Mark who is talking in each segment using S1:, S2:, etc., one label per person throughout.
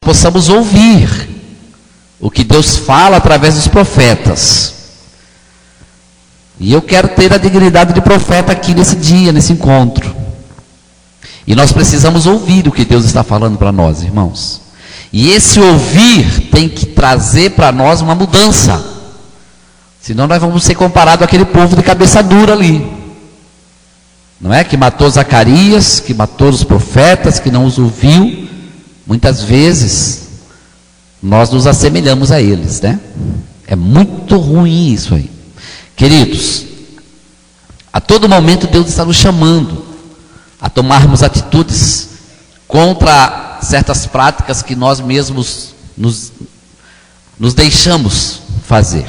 S1: possamos ouvir o que Deus fala através dos profetas. E eu quero ter a dignidade de profeta aqui nesse dia, nesse encontro. E nós precisamos ouvir o que Deus está falando para nós, irmãos. E esse ouvir tem que trazer para nós uma mudança. Senão nós vamos ser comparados àquele povo de cabeça dura ali. Não é? Que matou Zacarias, que matou os profetas, que não os ouviu. Muitas vezes nós nos assemelhamos a eles, né? É muito ruim isso aí. Queridos, a todo momento Deus está nos chamando a tomarmos atitudes contra certas práticas que nós mesmos nos deixamos fazer.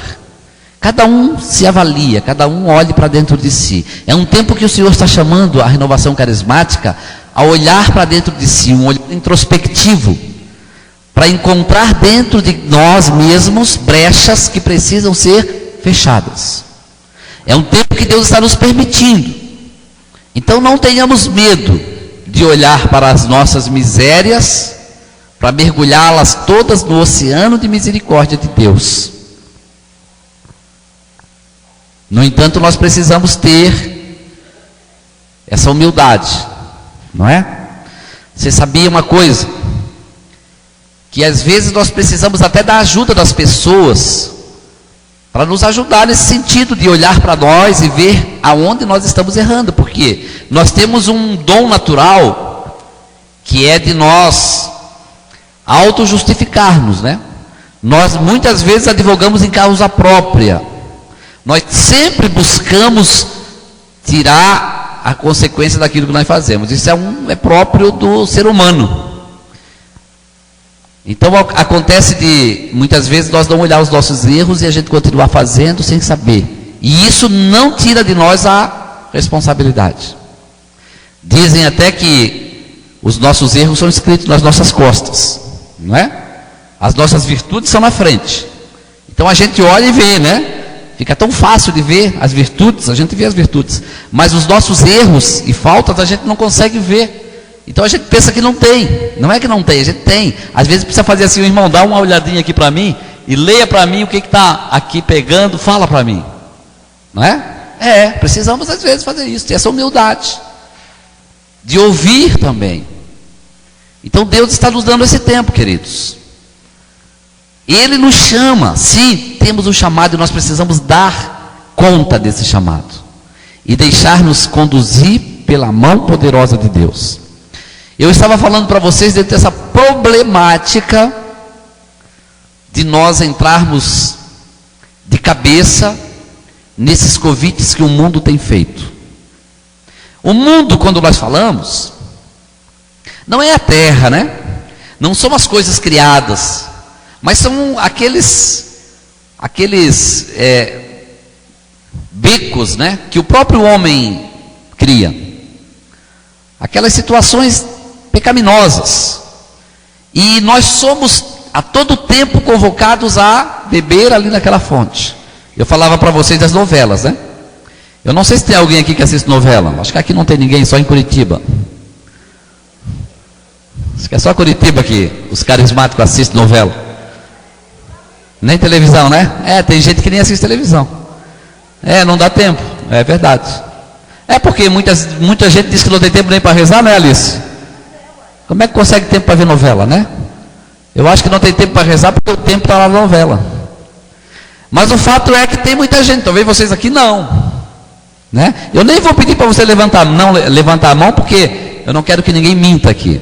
S1: Cada um se avalia, cada um olhe para dentro de si. É um tempo que o Senhor está chamando a renovação carismática a olhar para dentro de si, um olhar introspectivo, para encontrar dentro de nós mesmos brechas que precisam ser fechadas. É um tempo que Deus está nos permitindo. Então não tenhamos medo de olhar para as nossas misérias, para mergulhá-las todas no oceano de misericórdia de Deus. No entanto, nós precisamos ter essa humildade, não é? Você sabia uma coisa? Que às vezes nós precisamos até da ajuda das pessoas para nos ajudar nesse sentido de olhar para nós e ver aonde nós estamos errando, porque nós temos um dom natural que é de nós auto-justificarmos, né? Nós muitas vezes advogamos em causa própria. Nós sempre buscamos tirar a consequência daquilo que nós fazemos. Isso é próprio do ser humano. Então acontece de muitas vezes nós não olhar os nossos erros e a gente continuar fazendo sem saber. E isso não tira de nós a responsabilidade. Dizem até que os nossos erros são escritos nas nossas costas, não é? As nossas virtudes são na frente. Então a gente olha e vê, né? Fica tão fácil de ver as virtudes, a gente vê as virtudes, mas os nossos erros e faltas a gente não consegue ver. Então a gente pensa que não tem. Não é que não tem, a gente tem. Às vezes precisa fazer assim: irmão, dá uma olhadinha aqui para mim e leia para mim o que está aqui pegando, fala para mim. Não é? Precisamos às vezes fazer isso, ter essa humildade de ouvir também. Então Deus está nos dando esse tempo, queridos. Ele nos chama, sim, temos um chamado e nós precisamos dar conta desse chamado e deixar-nos conduzir pela mão poderosa de Deus. Eu estava falando para vocês dentro dessa problemática de nós entrarmos de cabeça nesses convites que o mundo tem feito. O mundo, quando nós falamos, não é a terra, né? Não são as coisas criadas, mas são aqueles becos, né, que o próprio homem cria. Aquelas situações pecaminosas. E nós somos a todo tempo convocados a beber ali naquela fonte. Eu falava para vocês das novelas, né? Eu não sei se tem alguém aqui que assiste novela. Acho que aqui não tem ninguém, só em Curitiba. Acho que é só Curitiba que os carismáticos assistem novela. Nem televisão, né? Tem gente que nem assiste televisão. Não dá tempo, é verdade. Porque muita gente diz que não tem tempo nem para rezar, né, Alice? Como é que consegue tempo para ver novela, né? Eu acho que não tem tempo para rezar porque o tempo está na novela. Mas o fato é que tem muita gente, talvez vocês aqui não, né? Eu nem vou pedir para você levantar a mão, porque eu não quero que ninguém minta aqui.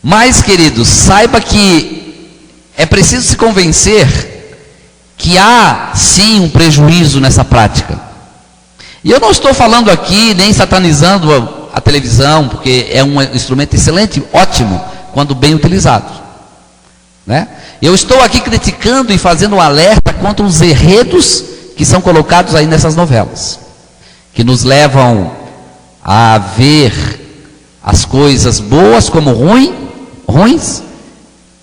S1: Mas, queridos, saiba que é preciso se convencer que há sim um prejuízo nessa prática. E eu não estou falando aqui nem satanizando a televisão, porque é um instrumento excelente, ótimo, quando bem utilizado, né? Eu estou aqui criticando e fazendo um alerta contra os enredos que são colocados aí nessas novelas, que nos levam a ver as coisas boas como ruins,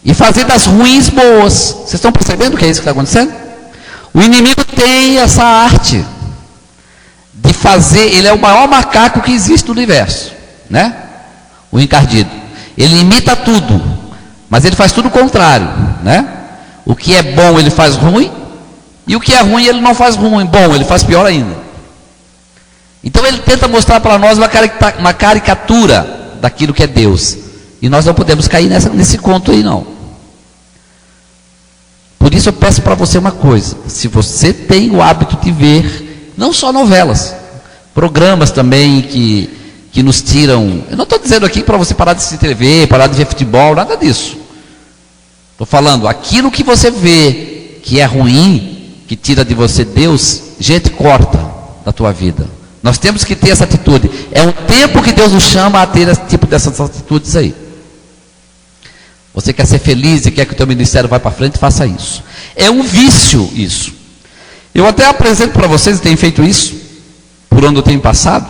S1: e fazer das ruins boas. Vocês estão percebendo o que é isso que está acontecendo? O inimigo tem essa arte de fazer, ele é o maior macaco que existe no universo, né? O encardido. Ele imita tudo, mas ele faz tudo o contrário, né? O que é bom ele faz ruim, e o que é ruim ele não faz ruim, bom, ele faz pior ainda. Então ele tenta mostrar para nós uma caricatura daquilo que é Deus, e nós não podemos cair nesse conto aí não. Por isso eu peço para você uma coisa: se você tem o hábito de ver, não só novelas, programas também que nos tiram, eu não estou dizendo aqui para você parar de assistir TV, parar de ver futebol, nada disso. Estou falando, aquilo que você vê que é ruim, que tira de você Deus, gente, corta da tua vida. Nós temos que ter essa atitude. É um tempo que Deus nos chama a ter esse tipo dessas atitudes aí. Você quer ser feliz e quer que o teu ministério vá para frente, faça isso. É um vício isso. Eu até apresento para vocês, e tenho feito isso, por onde eu tenho passado.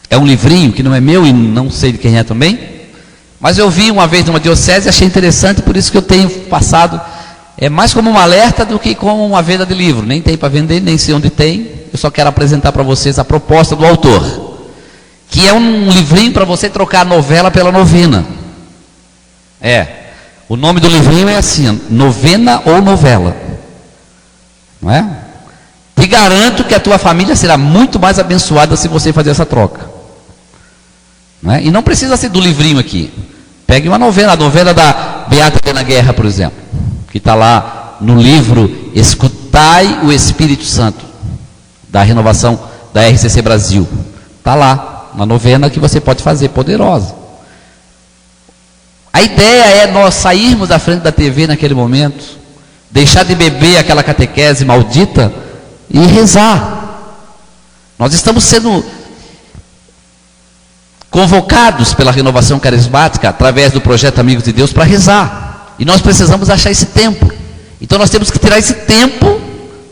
S1: É um livrinho que não é meu e não sei de quem é também, mas eu vi uma vez numa diocese e achei interessante, por isso que eu tenho passado. É mais como um alerta do que como uma venda de livro. Nem tem para vender, nem sei onde tem. Eu só quero apresentar para vocês a proposta do autor, que é um livrinho para você trocar a novela pela novena. O nome do livrinho é assim, novena ou novela, não é? Te garanto que a tua família será muito mais abençoada se você fazer essa troca, não é? E não precisa ser do livrinho aqui. Pegue uma novela, a novela da Beata Helena Guerra, por exemplo, que está lá no livro Escutai o Espírito Santo, da renovação da RCC Brasil. Está lá, uma novena que você pode fazer, poderosa. A ideia é nós sairmos da frente da TV naquele momento, deixar de beber aquela catequese maldita e rezar. Nós estamos sendo convocados pela renovação carismática, através do projeto Amigos de Deus, para rezar. E nós precisamos achar esse tempo. Então nós temos que tirar esse tempo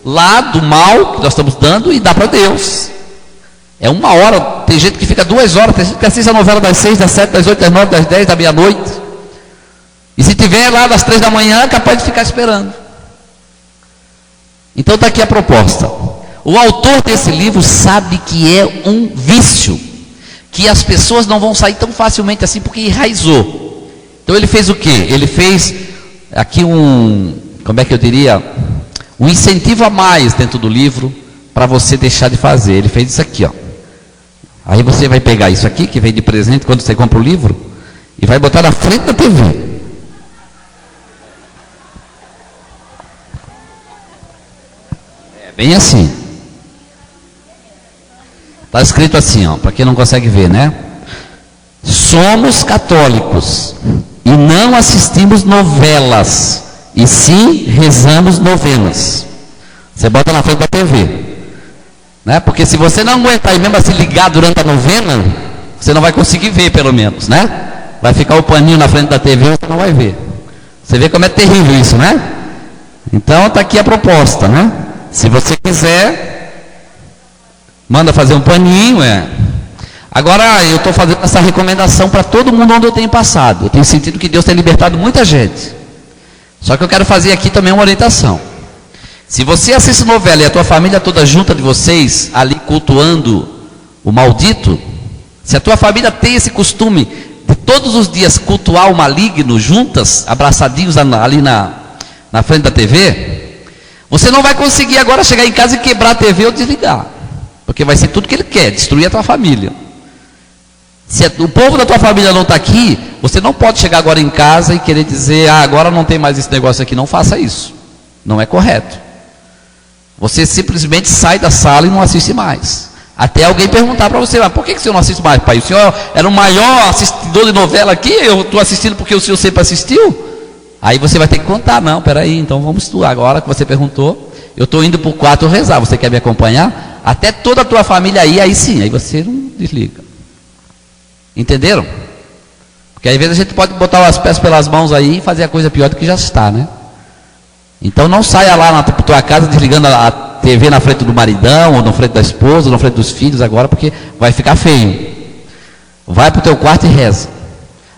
S1: lá do mal que nós estamos dando e dar para Deus. É 1 hora, tem gente que fica 2 horas, tem gente que assiste a novela das 6, das 7, das 8, das 9, das 10, da meia-noite. E se tiver lá das 3 da manhã, é capaz de ficar esperando. Então está aqui a proposta. O autor desse livro sabe que é um vício, que as pessoas não vão sair tão facilmente assim, porque enraizou. Então ele fez o quê? Ele fez aqui como é que eu diria, um incentivo a mais dentro do livro, para você deixar de fazer. Ele fez isso aqui, ó. Aí você vai pegar isso aqui, que vem de presente quando você compra o livro, e vai botar na frente da TV. Bem assim. Está escrito assim, ó, para quem não consegue ver, né? Somos católicos e não assistimos novelas, e sim rezamos novenas. Você bota na frente da TV, né? Porque se você não aguentar e mesmo assim ligar durante a novena, você não vai conseguir ver, pelo menos, né? Vai ficar o paninho na frente da TV, você não vai ver. Você vê como é terrível isso, né? Então está aqui a proposta, né? Se você quiser, manda fazer um paninho, Agora eu estou fazendo essa recomendação para todo mundo onde eu tenho passado. Eu tenho sentido que Deus tem libertado muita gente. Só que eu quero fazer aqui também uma orientação. Se você assiste novela e a tua família toda junta de vocês, ali cultuando o maldito, se a tua família tem esse costume de todos os dias cultuar o maligno juntas, abraçadinhos ali na frente da TV, você não vai conseguir agora chegar em casa e quebrar a TV ou desligar, porque vai ser tudo que ele quer, destruir a tua família. Se o povo da tua família não está aqui, você não pode chegar agora em casa e querer dizer, agora não tem mais esse negócio aqui. Não faça isso, não é correto. Você simplesmente sai da sala e não assiste mais, até alguém perguntar para você, mas por que o senhor não assiste mais, pai? O senhor era o maior assistidor de novela aqui, eu estou assistindo porque o senhor sempre assistiu? Aí você vai ter que contar, não, peraí, então vamos estudar. Agora que você perguntou, eu estou indo para o quarto rezar, você quer me acompanhar? Até toda a tua família aí sim, aí você não desliga. Entenderam? Porque às vezes a gente pode botar os pés pelas mãos aí e fazer a coisa pior do que já está, né? Então não saia lá na tua casa desligando a TV na frente do maridão, ou na frente da esposa, ou na frente dos filhos agora, porque vai ficar feio. Vai para o teu quarto e reza.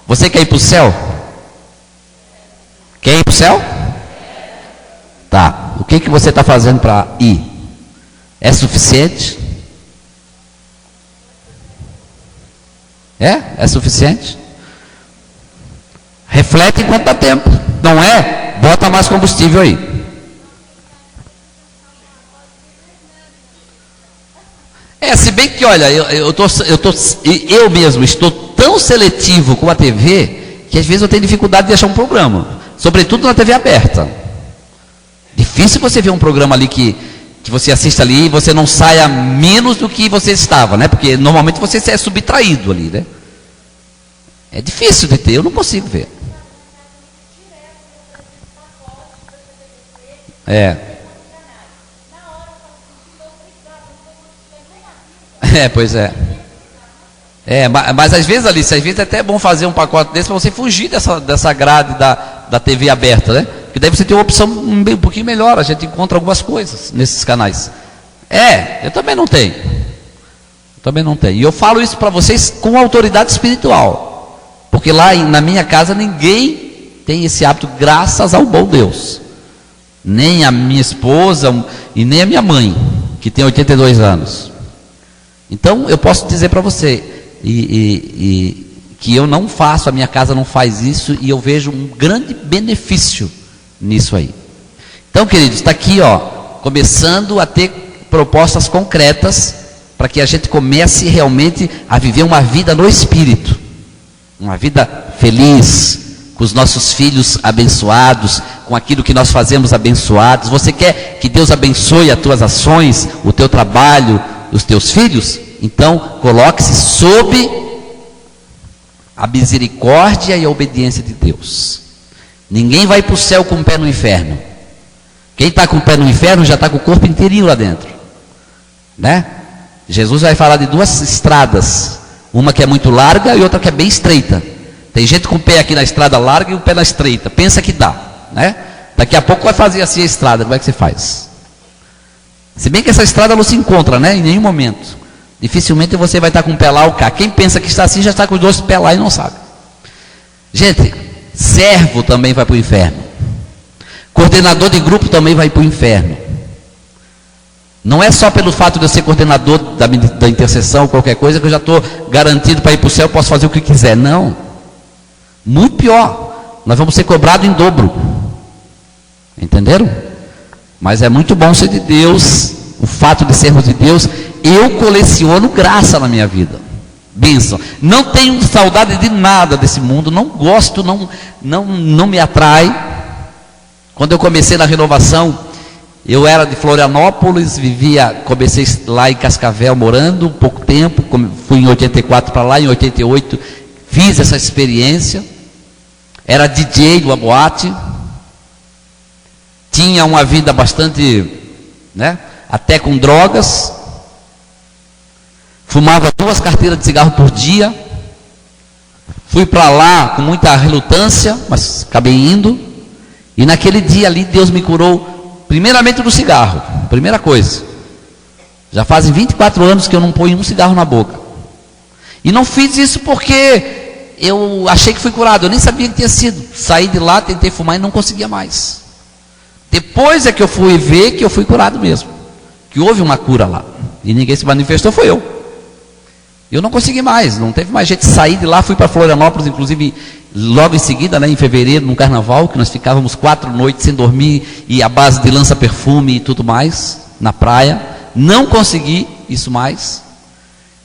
S1: Você quer ir para o céu? Quer ir para o céu? Tá. O que você está fazendo para ir? É suficiente? É suficiente? Reflete enquanto dá tempo. Não é? Bota mais combustível aí. Se bem que, olha, eu mesmo estou tão seletivo com a TV que às vezes eu tenho dificuldade de achar um programa, sobretudo na TV aberta. Difícil você ver um programa ali que você assista ali e você não saia menos do que você estava, né? Porque normalmente você é subtraído ali, né? É difícil de ter, eu não consigo ver. Pois é. Mas às vezes, Alice, às vezes é até bom fazer um pacote desse para você fugir dessa grade da TV aberta, né? Porque daí você tem uma opção um pouquinho melhor, a gente encontra algumas coisas nesses canais. Eu também não tenho. E eu falo isso para vocês com autoridade espiritual. Porque lá na minha casa ninguém tem esse hábito, graças ao bom Deus. Nem a minha esposa e nem a minha mãe, que tem 82 anos. Então eu posso dizer para você que eu não faço, a minha casa não faz isso, e eu vejo um grande benefício nisso aí. Então, queridos, está aqui, começando a ter propostas concretas para que a gente comece realmente a viver uma vida no Espírito, uma vida feliz, com os nossos filhos abençoados, com aquilo que nós fazemos abençoados. Você quer que Deus abençoe as tuas ações, o teu trabalho, os teus filhos? Então coloque-se sob a misericórdia e a obediência de Deus. Ninguém vai para o céu com o pé no inferno. Quem está com o pé no inferno já está com o corpo inteirinho lá dentro, né? Jesus vai falar de duas estradas, uma que é muito larga e outra que é bem estreita. Tem gente com o pé aqui na estrada larga e o pé na estreita, pensa que dá, né? Daqui a pouco vai fazer assim a estrada, como é que você faz? Se bem que essa estrada não se encontra, né? Em nenhum momento. Dificilmente você vai estar com o pé lá ou cá. Quem pensa que está assim já está com os dois pés lá e não sabe. Gente, servo também vai para o inferno. Coordenador de grupo também vai para o inferno. Não é só pelo fato de eu ser coordenador da intercessão ou qualquer coisa que eu já estou garantido para ir para o céu, posso fazer o que quiser. Não. Muito pior. Nós vamos ser cobrados em dobro. Entenderam? Mas é muito bom ser de Deus. O fato de sermos de Deus, eu coleciono graça na minha vida. Bênção. Não tenho saudade de nada desse mundo, não gosto, não me atrai. Quando eu comecei na renovação, eu era de Florianópolis, comecei lá em Cascavel morando um pouco tempo, fui em 84 para lá, em 88 fiz essa experiência. Era DJ de uma boate, tinha uma vida bastante, né, até com drogas, fumava 2 carteiras de cigarro por dia, fui para lá com muita relutância, mas acabei indo, e naquele dia ali Deus me curou, primeiramente do cigarro, primeira coisa. Já fazem 24 anos que eu não ponho um cigarro na boca, e não fiz isso porque eu achei que fui curado, eu nem sabia que tinha sido. Saí de lá, tentei fumar e não conseguia mais. Depois é que eu fui ver que eu fui curado mesmo, que houve uma cura lá, e ninguém se manifestou, foi eu. Eu não consegui mais, não teve mais jeito de sair de lá. Fui para Florianópolis, inclusive logo em seguida, né, em fevereiro, no carnaval, que nós ficávamos 4 noites sem dormir, e à base de lança-perfume e tudo mais, na praia. Não consegui isso mais.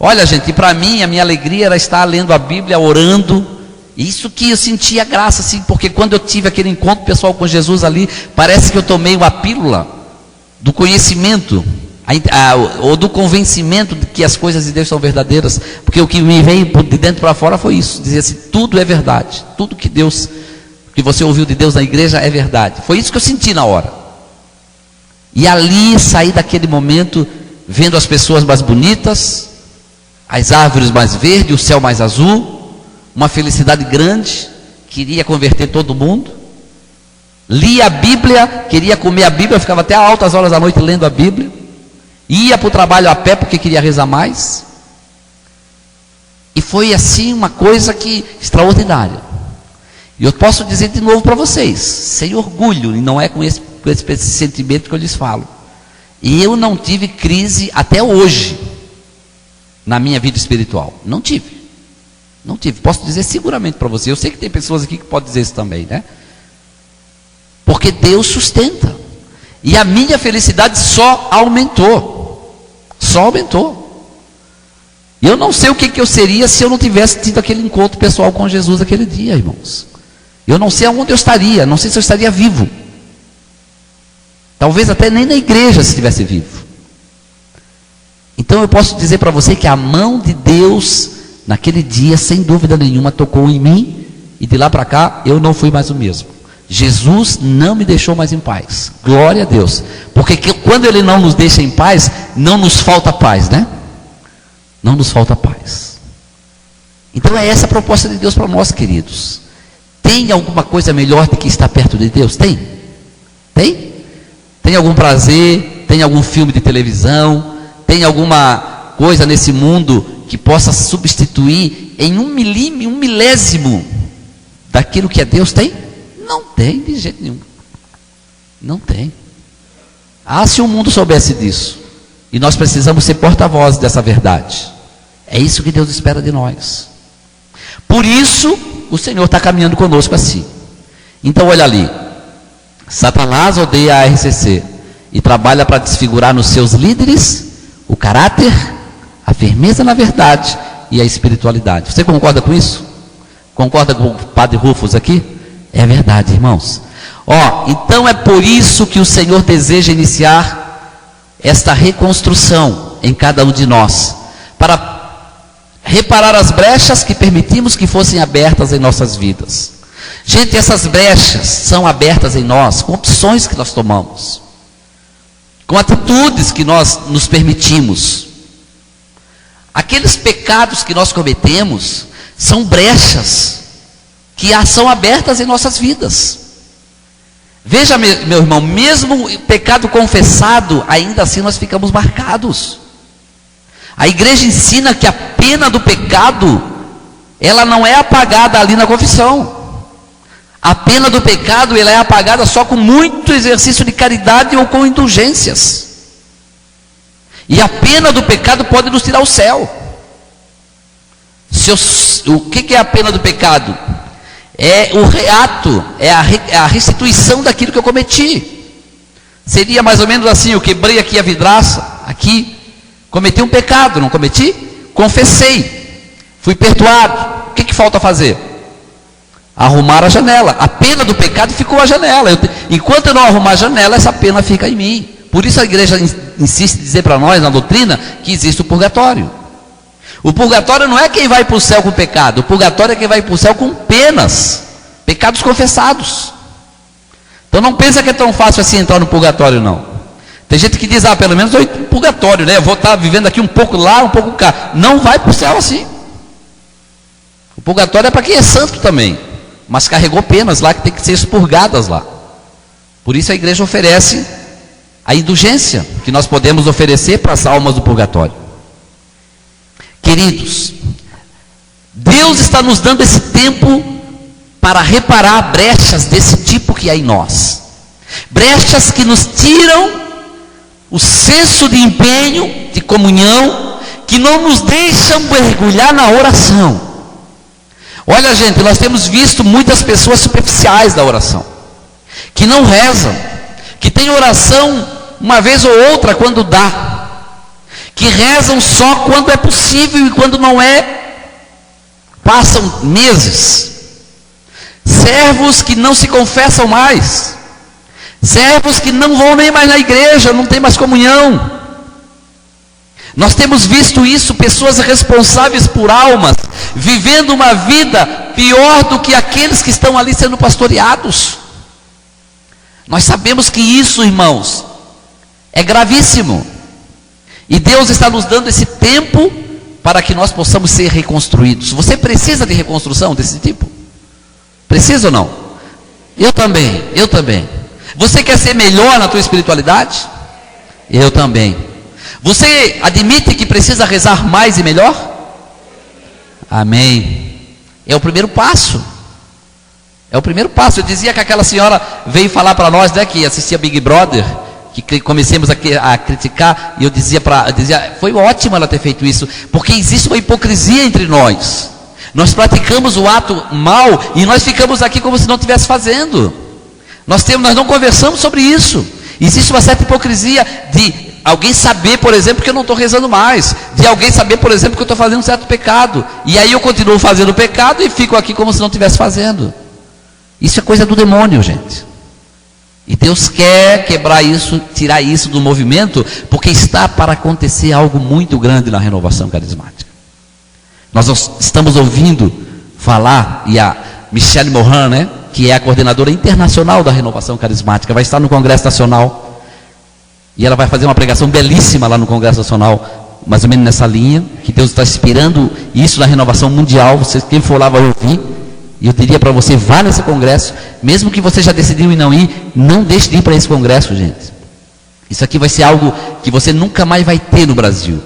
S1: Olha, gente, para mim a minha alegria era estar lendo a Bíblia, orando. Isso que eu sentia graça, assim, porque quando eu tive aquele encontro pessoal com Jesus ali, parece que eu tomei uma pílula do conhecimento, ou do convencimento de que as coisas de Deus são verdadeiras, porque o que me veio de dentro para fora foi isso, dizer assim, tudo é verdade, tudo que você ouviu de Deus na igreja é verdade. Foi isso que eu senti na hora. E ali saí daquele momento vendo as pessoas mais bonitas, as árvores mais verdes, o céu mais azul, uma felicidade grande, queria converter todo mundo. Lia a Bíblia, queria comer a Bíblia, ficava até altas horas da noite lendo a Bíblia. Ia para o trabalho a pé porque queria rezar mais. E foi assim uma coisa extraordinária. E eu posso dizer de novo para vocês, sem orgulho, e não é com esse sentimento que eu lhes falo. E eu não tive crise até hoje na minha vida espiritual. Não tive. Não tive. Posso dizer seguramente para você. Eu sei que tem pessoas aqui que podem dizer isso também, né? Porque Deus sustenta. E a minha felicidade só aumentou. Só aumentou. E eu não sei o que eu seria se eu não tivesse tido aquele encontro pessoal com Jesus aquele dia, irmãos. Eu não sei aonde eu estaria. Não sei se eu estaria vivo. Talvez até nem na igreja se estivesse vivo. Então eu posso dizer para você que a mão de Deus naquele dia, sem dúvida nenhuma, tocou em mim, e de lá para cá eu não fui mais o mesmo. Jesus não me deixou mais em paz. Glória a Deus. Porque quando Ele não nos deixa em paz, não nos falta paz, né? Não nos falta paz. Então é essa a proposta de Deus para nós, queridos. Tem alguma coisa melhor do que estar perto de Deus? Tem? Tem? Tem algum prazer? Tem algum filme de televisão? Tem alguma coisa nesse mundo que possa substituir em um milésimo daquilo que é Deus? Tem? Não tem de jeito nenhum. Não tem. Ah, se o mundo soubesse disso. E nós precisamos ser porta-vozes dessa verdade. É isso que Deus espera de nós. Por isso, o Senhor está caminhando conosco assim. Então olha ali. Satanás odeia a RCC e trabalha para desfigurar nos seus líderes o caráter, a firmeza na verdade e a espiritualidade. Você concorda com isso? Concorda com o Padre Rufus aqui? É verdade, irmãos. Então é por isso que o Senhor deseja iniciar esta reconstrução em cada um de nós, para reparar as brechas que permitimos que fossem abertas em nossas vidas. Gente, essas brechas são abertas em nós com opções que nós tomamos, com atitudes que nós nos permitimos. Aqueles pecados que nós cometemos são brechas que são abertas em nossas vidas. Veja, meu irmão, mesmo o pecado confessado, ainda assim nós ficamos marcados. A igreja ensina que a pena do pecado, ela não é apagada ali na confissão. A pena do pecado, ela é apagada só com muito exercício de caridade ou com indulgências. E a pena do pecado pode nos tirar o céu. O que é a pena do pecado? É o reato, é a restituição daquilo que eu cometi. Seria mais ou menos assim: eu quebrei aqui a vidraça, aqui, cometi um pecado, não cometi? Confessei, fui perdoado. O que falta fazer? Arrumar a janela. A pena do pecado ficou a janela. Enquanto eu não arrumar a janela, essa pena fica em mim. Por isso a igreja insiste em dizer para nós, na doutrina, que existe o purgatório. O purgatório não é quem vai para o céu com pecado. O purgatório é quem vai para o céu com penas, pecados confessados. Então não pensa que é tão fácil assim entrar no purgatório, não. Tem gente que diz, pelo menos eu estou no purgatório, né? Eu vou estar vivendo aqui um pouco lá, um pouco cá. Não vai para o céu assim. O purgatório é para quem é santo também, mas carregou penas lá que tem que ser expurgadas lá. Por isso a igreja oferece a indulgência que nós podemos oferecer para as almas do purgatório. Queridos, Deus está nos dando esse tempo para reparar brechas desse tipo que há em nós. Brechas que nos tiram o senso de empenho, de comunhão, que não nos deixam mergulhar na oração. Olha, gente, nós temos visto muitas pessoas superficiais da oração, que não rezam, que têm oração uma vez ou outra quando dá, que rezam só quando é possível e quando não é, passam meses. Servos que não se confessam mais, servos que não vão nem mais na igreja, não tem mais comunhão. Nós temos visto isso, pessoas responsáveis por almas, vivendo uma vida pior do que aqueles que estão ali sendo pastoreados. Nós sabemos que isso, irmãos, é gravíssimo. E Deus está nos dando esse tempo para que nós possamos ser reconstruídos. Você precisa de reconstrução desse tipo? Precisa ou não? Eu também, eu também. Você quer ser melhor na tua espiritualidade? Eu também. Você admite que precisa rezar mais e melhor? Amém. É o primeiro passo. É o primeiro passo. Eu dizia que aquela senhora veio falar para nós, né, que assistia Big Brother, que comecemos a criticar, e eu dizia, foi ótimo ela ter feito isso, porque existe uma hipocrisia entre nós. Nós praticamos o ato mal e nós ficamos aqui como se não estivesse fazendo. Nós não conversamos sobre isso. Existe uma certa hipocrisia de alguém saber, por exemplo, que eu não estou rezando mais, de alguém saber, por exemplo, que eu estou fazendo um certo pecado, e aí eu continuo fazendo o pecado e fico aqui como se não estivesse fazendo. Isso é coisa do demônio, gente. E Deus quer quebrar isso, tirar isso do movimento, porque está para acontecer algo muito grande na renovação carismática. Nós estamos ouvindo falar, e a Michelle Morin, né, que é a coordenadora internacional da renovação carismática, vai estar no Congresso Nacional, e ela vai fazer uma pregação belíssima lá no Congresso Nacional, mais ou menos nessa linha, que Deus está inspirando isso na renovação mundial. Você, quem for lá vai ouvir, e eu diria para você, vá nesse congresso, mesmo que você já decidiu em não ir, não deixe de ir para esse congresso, gente. Isso aqui vai ser algo que você nunca mais vai ter no Brasil.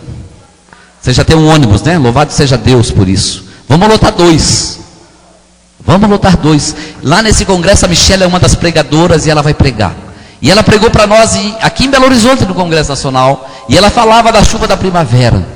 S1: Você já tem um ônibus, né? Louvado seja Deus por isso. Vamos lotar 2. Vamos lotar 2. Lá nesse congresso a Michelle é uma das pregadoras e ela vai pregar. E ela pregou para nós aqui em Belo Horizonte no Congresso Nacional. E ela falava da chuva da primavera,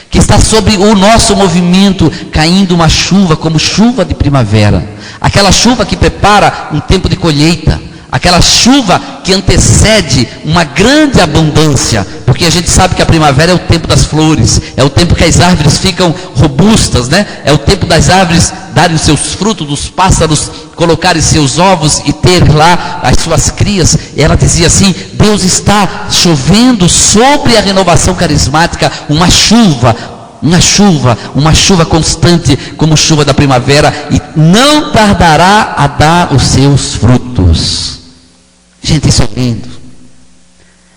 S1: que está sobre o nosso movimento, caindo uma chuva como chuva de primavera. Aquela chuva que prepara um tempo de colheita. Aquela chuva que antecede uma grande abundância, porque a gente sabe que a primavera é o tempo das flores, é o tempo que as árvores ficam robustas, né? É o tempo das árvores darem os seus frutos, dos pássaros colocarem seus ovos e ter lá as suas crias. E ela dizia assim: Deus está chovendo sobre a renovação carismática uma chuva constante, como chuva da primavera, e não tardará a dar os seus frutos. Gente, isso é lindo.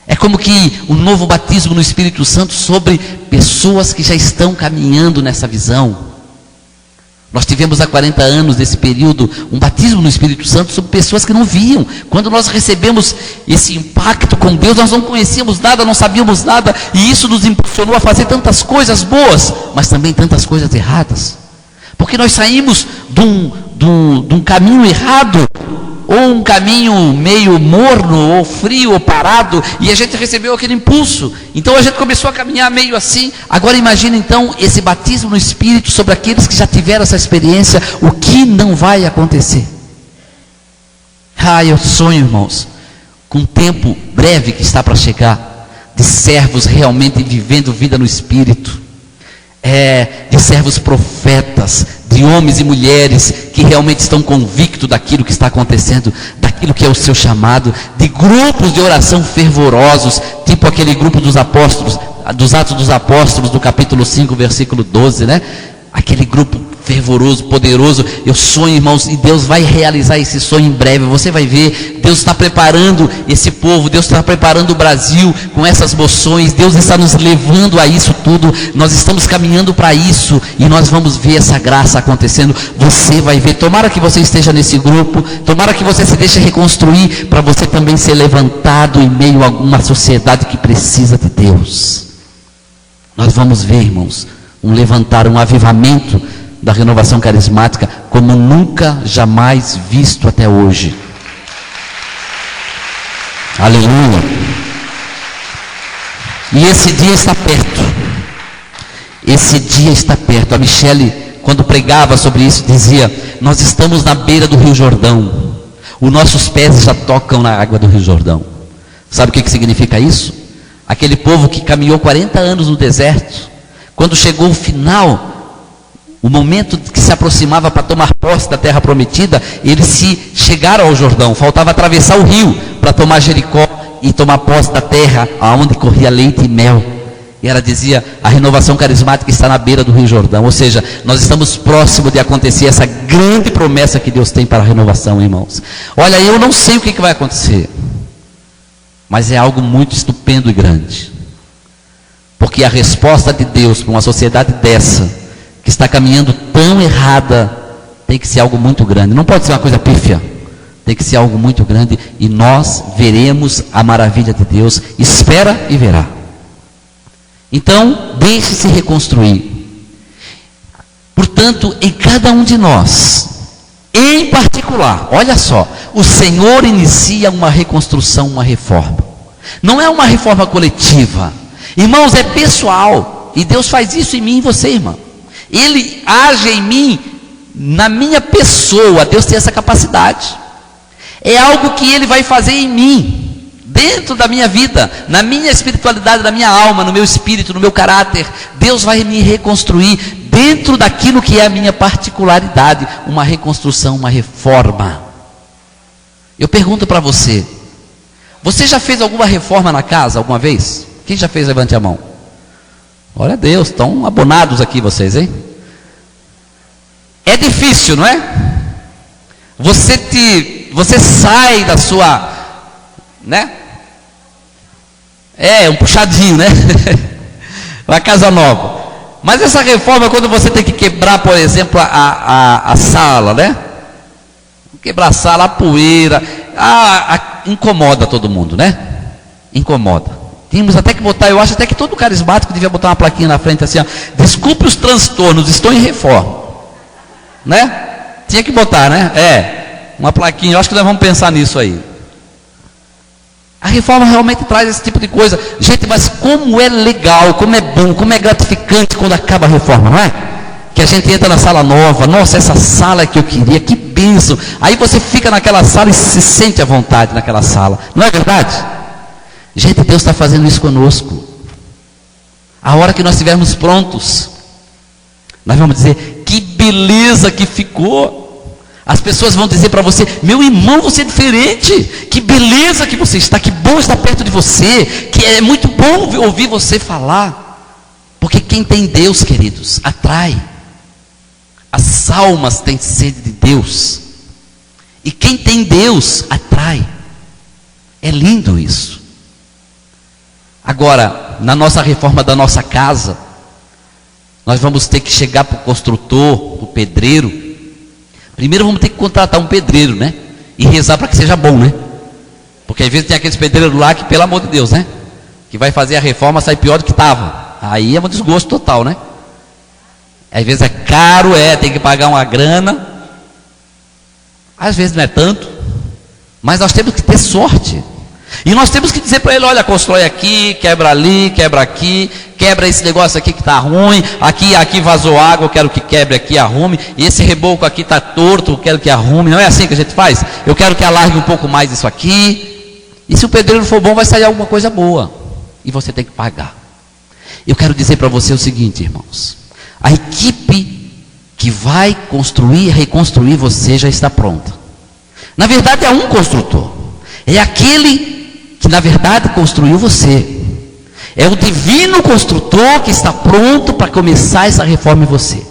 S1: É como que um novo batismo no Espírito Santo sobre pessoas que já estão caminhando nessa visão. Nós tivemos há 40 anos, nesse período, um batismo no Espírito Santo sobre pessoas que não viam. Quando nós recebemos esse impacto com Deus, nós não conhecíamos nada, não sabíamos nada, e isso nos impulsionou a fazer tantas coisas boas, mas também tantas coisas erradas. Porque nós saímos de um caminho errado, ou um caminho meio morno, ou frio, ou parado, e a gente recebeu aquele impulso. Então a gente começou a caminhar meio assim. Agora imagina então esse batismo no Espírito sobre aqueles que já tiveram essa experiência. O que não vai acontecer? Eu sonho, irmãos, com um tempo breve que está para chegar, de servos realmente vivendo vida no Espírito, de servos profetas, de homens e mulheres que realmente estão convictos daquilo que está acontecendo, daquilo que é o seu chamado, de grupos de oração fervorosos, tipo aquele grupo dos apóstolos, dos Atos dos Apóstolos, do capítulo 5, versículo 12, né? Aquele grupo fervoroso, poderoso. Eu sonho, irmãos, e Deus vai realizar esse sonho em breve. Você vai ver, Deus está preparando esse povo, Deus está preparando o Brasil com essas moções, Deus está nos levando a isso tudo. Nós estamos caminhando para isso, e nós vamos ver essa graça acontecendo. Você vai ver. Tomara que você esteja nesse grupo, tomara que você se deixe reconstruir, para você também ser levantado em meio a uma sociedade que precisa de Deus. Nós vamos ver, irmãos, um levantar, um avivamento da renovação carismática como nunca jamais visto até hoje. Aleluia. E esse dia está perto. Esse dia está perto. A Michelle, quando pregava sobre isso, dizia: nós estamos na beira do Rio Jordão. Os nossos pés já tocam na água do Rio Jordão. Sabe o que significa isso? Aquele povo que caminhou 40 anos no deserto, quando chegou o final, o momento que se aproximava para tomar posse da terra prometida, eles chegaram ao Jordão. Faltava atravessar o rio para tomar Jericó e tomar posse da terra aonde corria leite e mel. E ela dizia: a renovação carismática está na beira do Rio Jordão. Ou seja, nós estamos próximos de acontecer essa grande promessa que Deus tem para a renovação, irmãos. Olha, eu não sei o que vai acontecer, mas é algo muito estupendo e grande. Porque a resposta de Deus para uma sociedade dessa, que está caminhando tão errada, tem que ser algo muito grande. Não pode ser uma coisa pífia, tem que ser algo muito grande, e nós veremos a maravilha de Deus. Espera e verá. Então, deixe-se reconstruir. Portanto, em cada um de nós, em particular, olha só, o Senhor inicia uma reconstrução, uma reforma. Não é uma reforma coletiva, irmãos, é pessoal. E Deus faz isso em mim e você, irmão. Ele age em mim, na minha pessoa. Deus tem essa capacidade. É algo que Ele vai fazer em mim, dentro da minha vida, na minha espiritualidade, na minha alma, no meu espírito, no meu caráter. Deus vai me reconstruir dentro daquilo que é a minha particularidade, uma reconstrução, uma reforma. Eu pergunto para você, você já fez alguma reforma na casa alguma vez? Quem já fez, levante a mão. Olha a Deus, estão abonados aqui vocês, hein? É difícil, não é? Você sai da sua, né? É um puxadinho, né? Uma casa nova. Mas essa reforma, quando você tem que quebrar, por exemplo, a sala, né? Quebrar a sala, a poeira, incomoda todo mundo, né? Incomoda. Tínhamos até que botar, eu acho até que todo carismático devia botar uma plaquinha na frente assim, ó, desculpe os transtornos, estou em reforma, né? Tinha que botar, né? Uma plaquinha, eu acho que nós vamos pensar nisso aí. A reforma realmente traz esse tipo de coisa. Gente, mas como é legal, como é bom, como é gratificante quando acaba a reforma, não é? Que a gente entra na sala nova, nossa, essa sala que eu queria, que bênção. Aí você fica naquela sala e se sente à vontade naquela sala, não é verdade? Gente, Deus está fazendo isso conosco. A hora que nós estivermos prontos, nós vamos dizer, que beleza que ficou. As pessoas vão dizer para você, meu irmão, você é diferente, que beleza que você está, que bom estar perto de você, que é muito bom ouvir você falar, porque quem tem Deus, queridos, atrai. As almas têm sede de Deus, e quem tem Deus, atrai. É lindo isso. Agora, na nossa reforma da nossa casa, nós vamos ter que chegar para o construtor, para o pedreiro. Primeiro vamos ter que contratar um pedreiro, né? E rezar para que seja bom, né? Porque às vezes tem aqueles pedreiros lá que, pelo amor de Deus, né? Que vai fazer a reforma, sai pior do que estava. Aí é um desgosto total, né? Às vezes é caro, tem que pagar uma grana. Às vezes não é tanto. Mas nós temos que ter sorte. E nós temos que dizer para ele, olha, constrói aqui, quebra ali, quebra aqui, quebra esse negócio aqui que está ruim, aqui vazou água, eu quero que quebre aqui, arrume, e esse reboco aqui está torto, eu quero que arrume. Não é assim que a gente faz? Eu quero que alargue um pouco mais isso aqui, e se o pedreiro for bom, vai sair alguma coisa boa, e você tem que pagar. Eu quero dizer para você o seguinte, irmãos, a equipe que vai construir, reconstruir você já está pronta. Na verdade é um construtor, é aquele que na verdade construiu você. É o divino construtor que está pronto para começar essa reforma em você.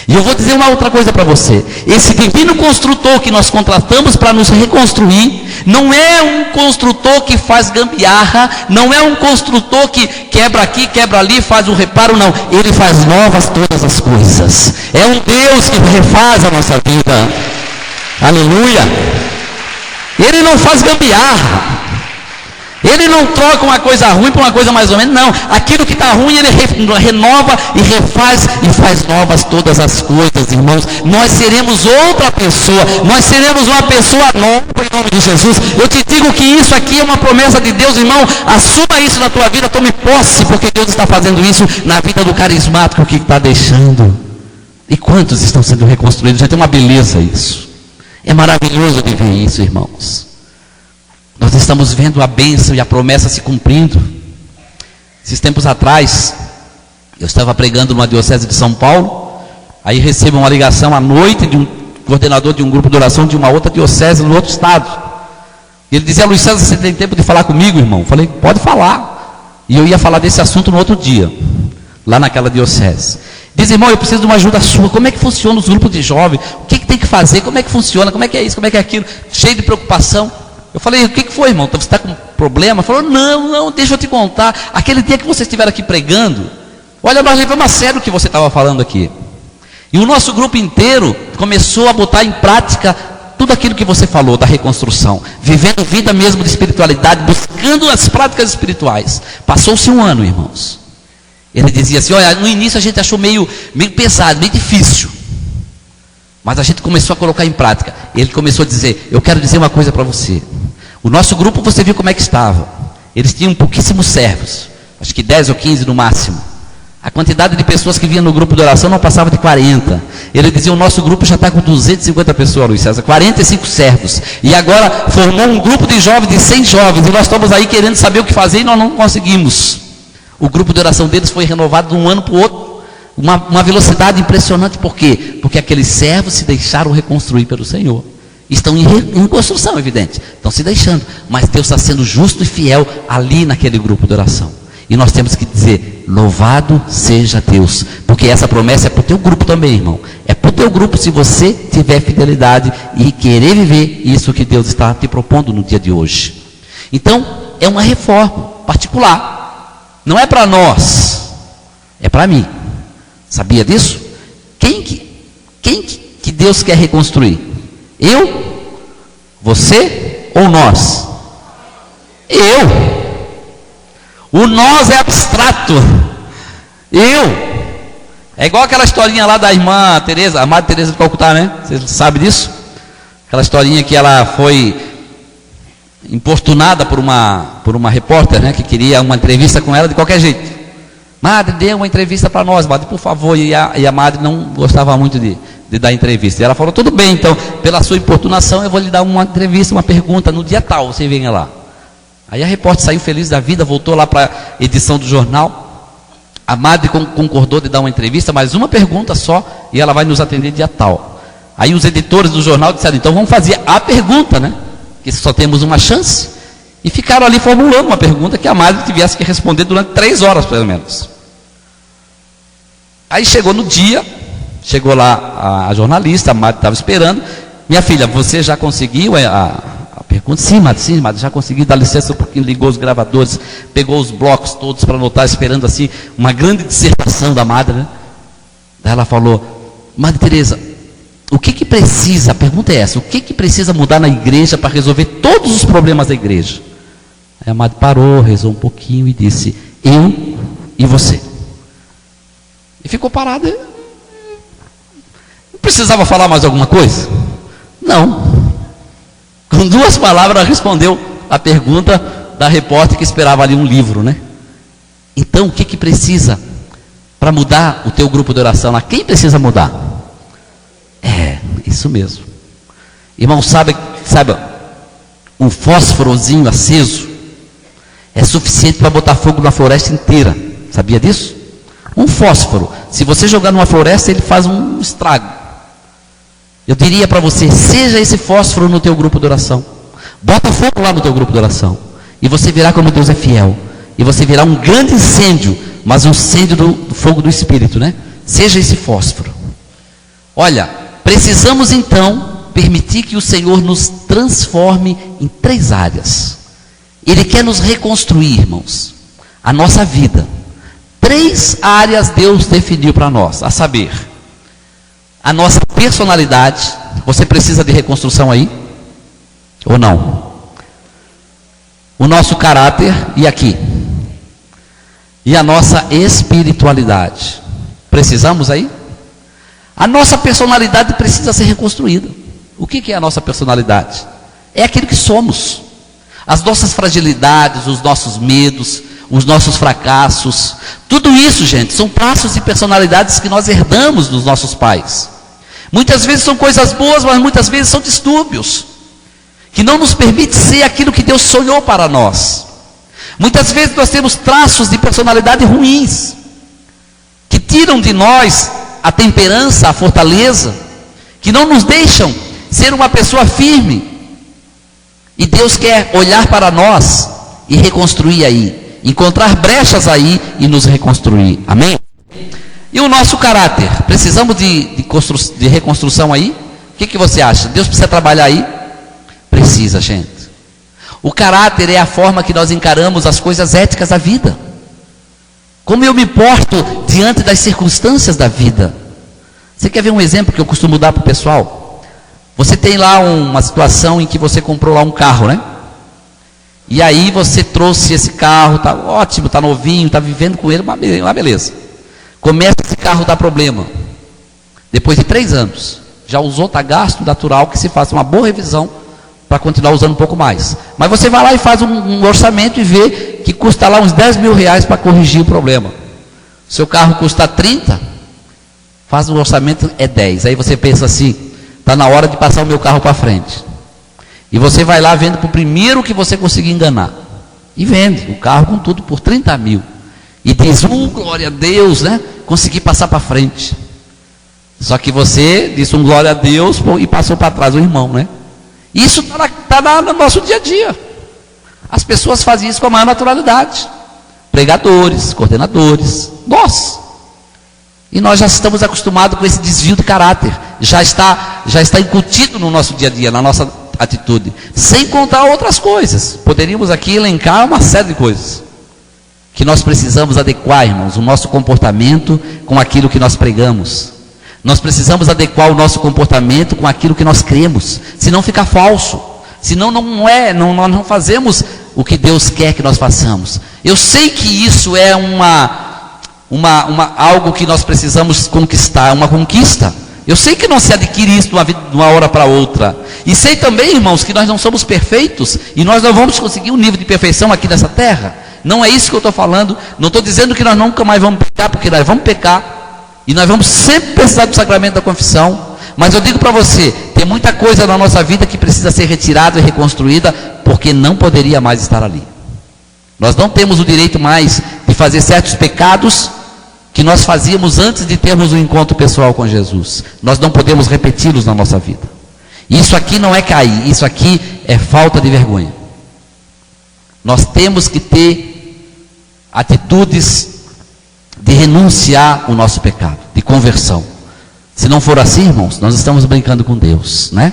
S1: E eu vou dizer uma outra coisa para você. Esse divino construtor que nós contratamos para nos reconstruir, não é um construtor que faz gambiarra, não é um construtor que quebra aqui, quebra ali, faz um reparo, não. Ele faz novas todas as coisas. É um Deus que refaz a nossa vida. Aleluia. Ele não faz gambiarra. Ele não troca uma coisa ruim por uma coisa mais ou menos, não. Aquilo que está ruim, ele renova e refaz e faz novas todas as coisas, irmãos. Nós seremos outra pessoa, nós seremos uma pessoa nova em nome de Jesus. Eu te digo que isso aqui é uma promessa de Deus, irmão. Assuma isso na tua vida, tome posse, porque Deus está fazendo isso na vida do carismático que está deixando. E quantos estão sendo reconstruídos? Já tem uma beleza isso. É maravilhoso de ver isso, irmãos. Nós estamos vendo a bênção e a promessa se cumprindo. Esses tempos atrás, eu estava pregando numa diocese de São Paulo, aí recebo uma ligação à noite de um coordenador de um grupo de oração de uma outra diocese no outro estado. Ele dizia, Luiz César, você tem tempo de falar comigo, irmão? Eu falei, pode falar. E eu ia falar desse assunto no outro dia, lá naquela diocese. Diz, irmão, eu preciso de uma ajuda sua. Como é que funciona os grupos de jovens? O que tem que fazer? Como é que funciona? Como é que é isso? Como é que é aquilo? Cheio de preocupação. Eu falei, o que foi, irmão? Você está com problema? Ele falou, não, deixa eu te contar. Aquele dia que vocês estiveram aqui pregando, olha, nós levamos a sério o que você estava falando aqui. E o nosso grupo inteiro começou a botar em prática tudo aquilo que você falou da reconstrução. Vivendo vida mesmo de espiritualidade, buscando as práticas espirituais. Passou-se um ano, irmãos. Ele dizia assim, olha, no início a gente achou meio pesado, meio difícil. Mas a gente começou a colocar em prática. Ele começou a dizer, eu quero dizer uma coisa para você. O nosso grupo, você viu como é que estava. Eles tinham pouquíssimos servos. Acho que 10 ou 15 no máximo. A quantidade de pessoas que vinham no grupo de oração não passava de 40. Ele dizia, o nosso grupo já está com 250 pessoas, Luiz César, 45 servos. E agora formou um grupo de jovens, de 100 jovens, e nós estamos aí querendo saber o que fazer e nós não conseguimos. O grupo de oração deles foi renovado de um ano para o outro. Uma velocidade impressionante. Por quê? Porque aqueles servos se deixaram reconstruir pelo Senhor. Estão em construção, evidente. Estão se deixando. Mas Deus está sendo justo e fiel ali naquele grupo de oração. E nós temos que dizer, louvado seja Deus, porque essa promessa é para o teu grupo também, irmão. É para o teu grupo se você tiver fidelidade e querer viver isso que Deus está te propondo no dia de hoje. Então, é uma reforma particular. Não é para nós, é para mim. Sabia disso? Quem que Deus quer reconstruir? Eu? Você ou nós? Eu. O nós é abstrato. Eu. É igual aquela historinha lá da irmã Teresa, a Madre Teresa de Calcutá, né? Você sabe disso? Aquela historinha que ela foi importunada por uma repórter, né? Que queria uma entrevista com ela de qualquer jeito. Madre, dê uma entrevista para nós, Madre, por favor. E a Madre não gostava muito de dar entrevista. E ela falou, tudo bem, então, pela sua importunação, eu vou lhe dar uma entrevista, uma pergunta, no dia tal, você venha lá. Aí a repórter saiu feliz da vida, voltou lá para a edição do jornal. A Madre concordou de dar uma entrevista, mas uma pergunta só, e ela vai nos atender dia tal. Aí os editores do jornal disseram, então vamos fazer a pergunta, né? Que só temos uma chance. E ficaram ali formulando uma pergunta que a Madre tivesse que responder durante 3 horas, pelo menos. Aí chegou no dia, chegou lá a jornalista, a Madre estava esperando. Minha filha, você já conseguiu a pergunta? Sim, Madre, já consegui, dá licença um pouquinho, ligou os gravadores, pegou os blocos todos para anotar, esperando assim, uma grande dissertação da Madre, né? Daí ela falou, Madre Teresa, o que precisa, a pergunta é essa, o que precisa mudar na igreja para resolver todos os problemas da igreja? Aí a Madre parou, rezou um pouquinho e disse, eu e você. E ficou parada. Não precisava falar mais alguma coisa? Não. Com 2 palavras ela respondeu a pergunta da repórter que esperava ali um livro, né? Então, o que precisa para mudar o teu grupo de oração lá? Quem precisa mudar? É, isso mesmo. Irmão, sabe, um fósforozinho aceso é suficiente para botar fogo na floresta inteira. Sabia disso? Um fósforo, se você jogar numa floresta, ele faz um estrago. Eu diria para você, seja esse fósforo no teu grupo de oração. Bota fogo lá no teu grupo de oração. E você verá como Deus é fiel. E você verá um grande incêndio, mas um incêndio do fogo do Espírito, né? Seja esse fósforo. Olha, precisamos então permitir que o Senhor nos transforme em 3 áreas. Ele quer nos reconstruir, irmãos, a nossa vida. 3 áreas Deus definiu para nós, a saber, a nossa personalidade. Você precisa de reconstrução aí? Ou não? O nosso caráter, e aqui? E a nossa espiritualidade. Precisamos aí? A nossa personalidade precisa ser reconstruída. O que é a nossa personalidade? É aquilo que somos. As nossas fragilidades, os nossos medos, os nossos fracassos. Tudo isso, gente, são traços de personalidades que nós herdamos dos nossos pais. Muitas vezes são coisas boas, mas muitas vezes são distúrbios, que não nos permite ser aquilo que Deus sonhou para nós. Muitas vezes nós temos traços de personalidade ruins, que tiram de nós a temperança, a fortaleza, que não nos deixam ser uma pessoa firme. E Deus quer olhar para nós e reconstruir aí, encontrar brechas aí e nos reconstruir. Amém? E o nosso caráter, precisamos de reconstrução aí? O que você acha? Deus precisa trabalhar aí? Precisa, gente. O caráter é a forma que nós encaramos as coisas éticas da vida. Como eu me porto diante das circunstâncias da vida. Você quer ver um exemplo que eu costumo dar para o pessoal? Você tem lá uma situação em que você comprou lá um carro, né? E aí você trouxe esse carro, está ótimo, está novinho, está vivendo com ele, uma beleza. Começa esse carro a dar problema. Depois de 3 anos, já usou, está gasto, natural que se faça uma boa revisão para continuar usando um pouco mais. Mas você vai lá e faz um orçamento e vê que custa lá uns 10 mil reais para corrigir o problema. Seu carro custa 30, faz o orçamento, é 10. Aí você pensa assim, está na hora de passar o meu carro para frente. E você vai lá, vende para o primeiro que você conseguir enganar. E vende o carro com tudo por 30 mil. E diz, glória a Deus, né? Consegui passar para frente. Só que você disse glória a Deus e passou para trás o irmão, né? Isso está no nosso dia a dia. As pessoas fazem isso com a maior naturalidade. Pregadores, coordenadores, nós. E nós já estamos acostumados com esse desvio de caráter. Já está incutido no nosso dia a dia, na nossa atitude. Sem contar outras coisas. Poderíamos aqui elencar uma série de coisas que nós precisamos adequar, irmãos, o nosso comportamento com aquilo que nós pregamos. Nós precisamos adequar o nosso comportamento com aquilo que nós cremos, senão fica falso, senão nós não fazemos o que Deus quer que nós façamos. Eu sei que isso é algo que nós precisamos conquistar, uma conquista. Eu sei que não se adquire isso de uma hora para outra. E sei também, irmãos, que nós não somos perfeitos e nós não vamos conseguir um nível de perfeição aqui nessa terra. Não é isso que eu estou falando. Não estou dizendo que nós nunca mais vamos pecar, porque nós vamos pecar. E nós vamos sempre precisar do sacramento da confissão. Mas eu digo para você, tem muita coisa na nossa vida que precisa ser retirada e reconstruída, porque não poderia mais estar ali. Nós não temos o direito mais de fazer certos pecados que nós fazíamos antes de termos um encontro pessoal com Jesus. Nós não podemos repeti-los na nossa vida. Isso aqui não é cair, isso aqui é falta de vergonha. Nós temos que ter atitudes de renunciar o nosso pecado, de conversão. Se não for assim, irmãos, nós estamos brincando com Deus, né?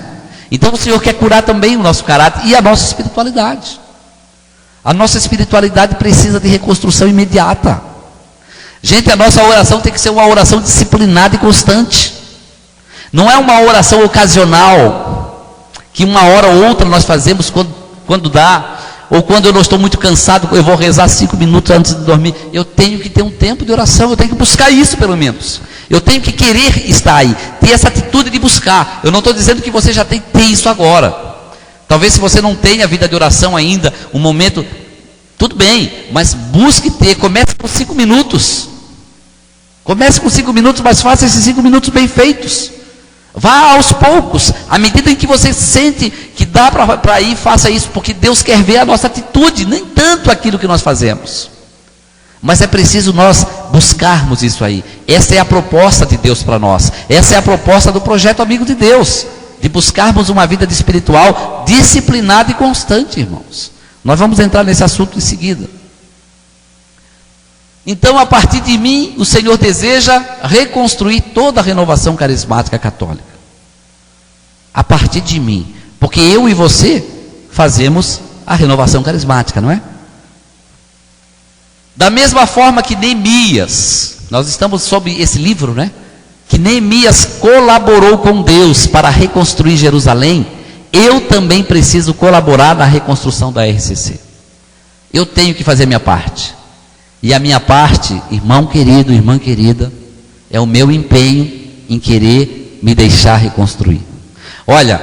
S1: Então o Senhor quer curar também o nosso caráter e a nossa espiritualidade. A nossa espiritualidade precisa de reconstrução imediata. Gente, a nossa oração tem que ser uma oração disciplinada e constante. Não é uma oração ocasional, que uma hora ou outra nós fazemos quando dá, ou quando eu não estou muito cansado, eu vou rezar 5 minutos antes de dormir. Eu tenho que ter um tempo de oração, eu tenho que buscar isso pelo menos. Eu tenho que querer estar aí, ter essa atitude de buscar. Eu não estou dizendo que você já tem que ter isso agora. Talvez se você não tenha vida de oração ainda, um momento, tudo bem, mas busque ter, comece com 5 minutos. Comece com 5 minutos, mas faça esses 5 minutos bem feitos. Vá aos poucos, à medida em que você sente que dá para ir, faça isso, porque Deus quer ver a nossa atitude, nem tanto aquilo que nós fazemos. Mas é preciso nós buscarmos isso aí. Essa é a proposta de Deus para nós. Essa é a proposta do projeto Amigo de Deus, de buscarmos uma vida espiritual disciplinada e constante, irmãos. Nós vamos entrar nesse assunto em seguida. Então, a partir de mim, o Senhor deseja reconstruir toda a renovação carismática católica. A partir de mim. Porque eu e você fazemos a renovação carismática, não é? Da mesma forma que Neemias, nós estamos sob esse livro, né? Que Neemias colaborou com Deus para reconstruir Jerusalém, eu também preciso colaborar na reconstrução da RCC. Eu tenho que fazer a minha parte. E a minha parte, irmão querido, irmã querida, é o meu empenho em querer me deixar reconstruir. Olha,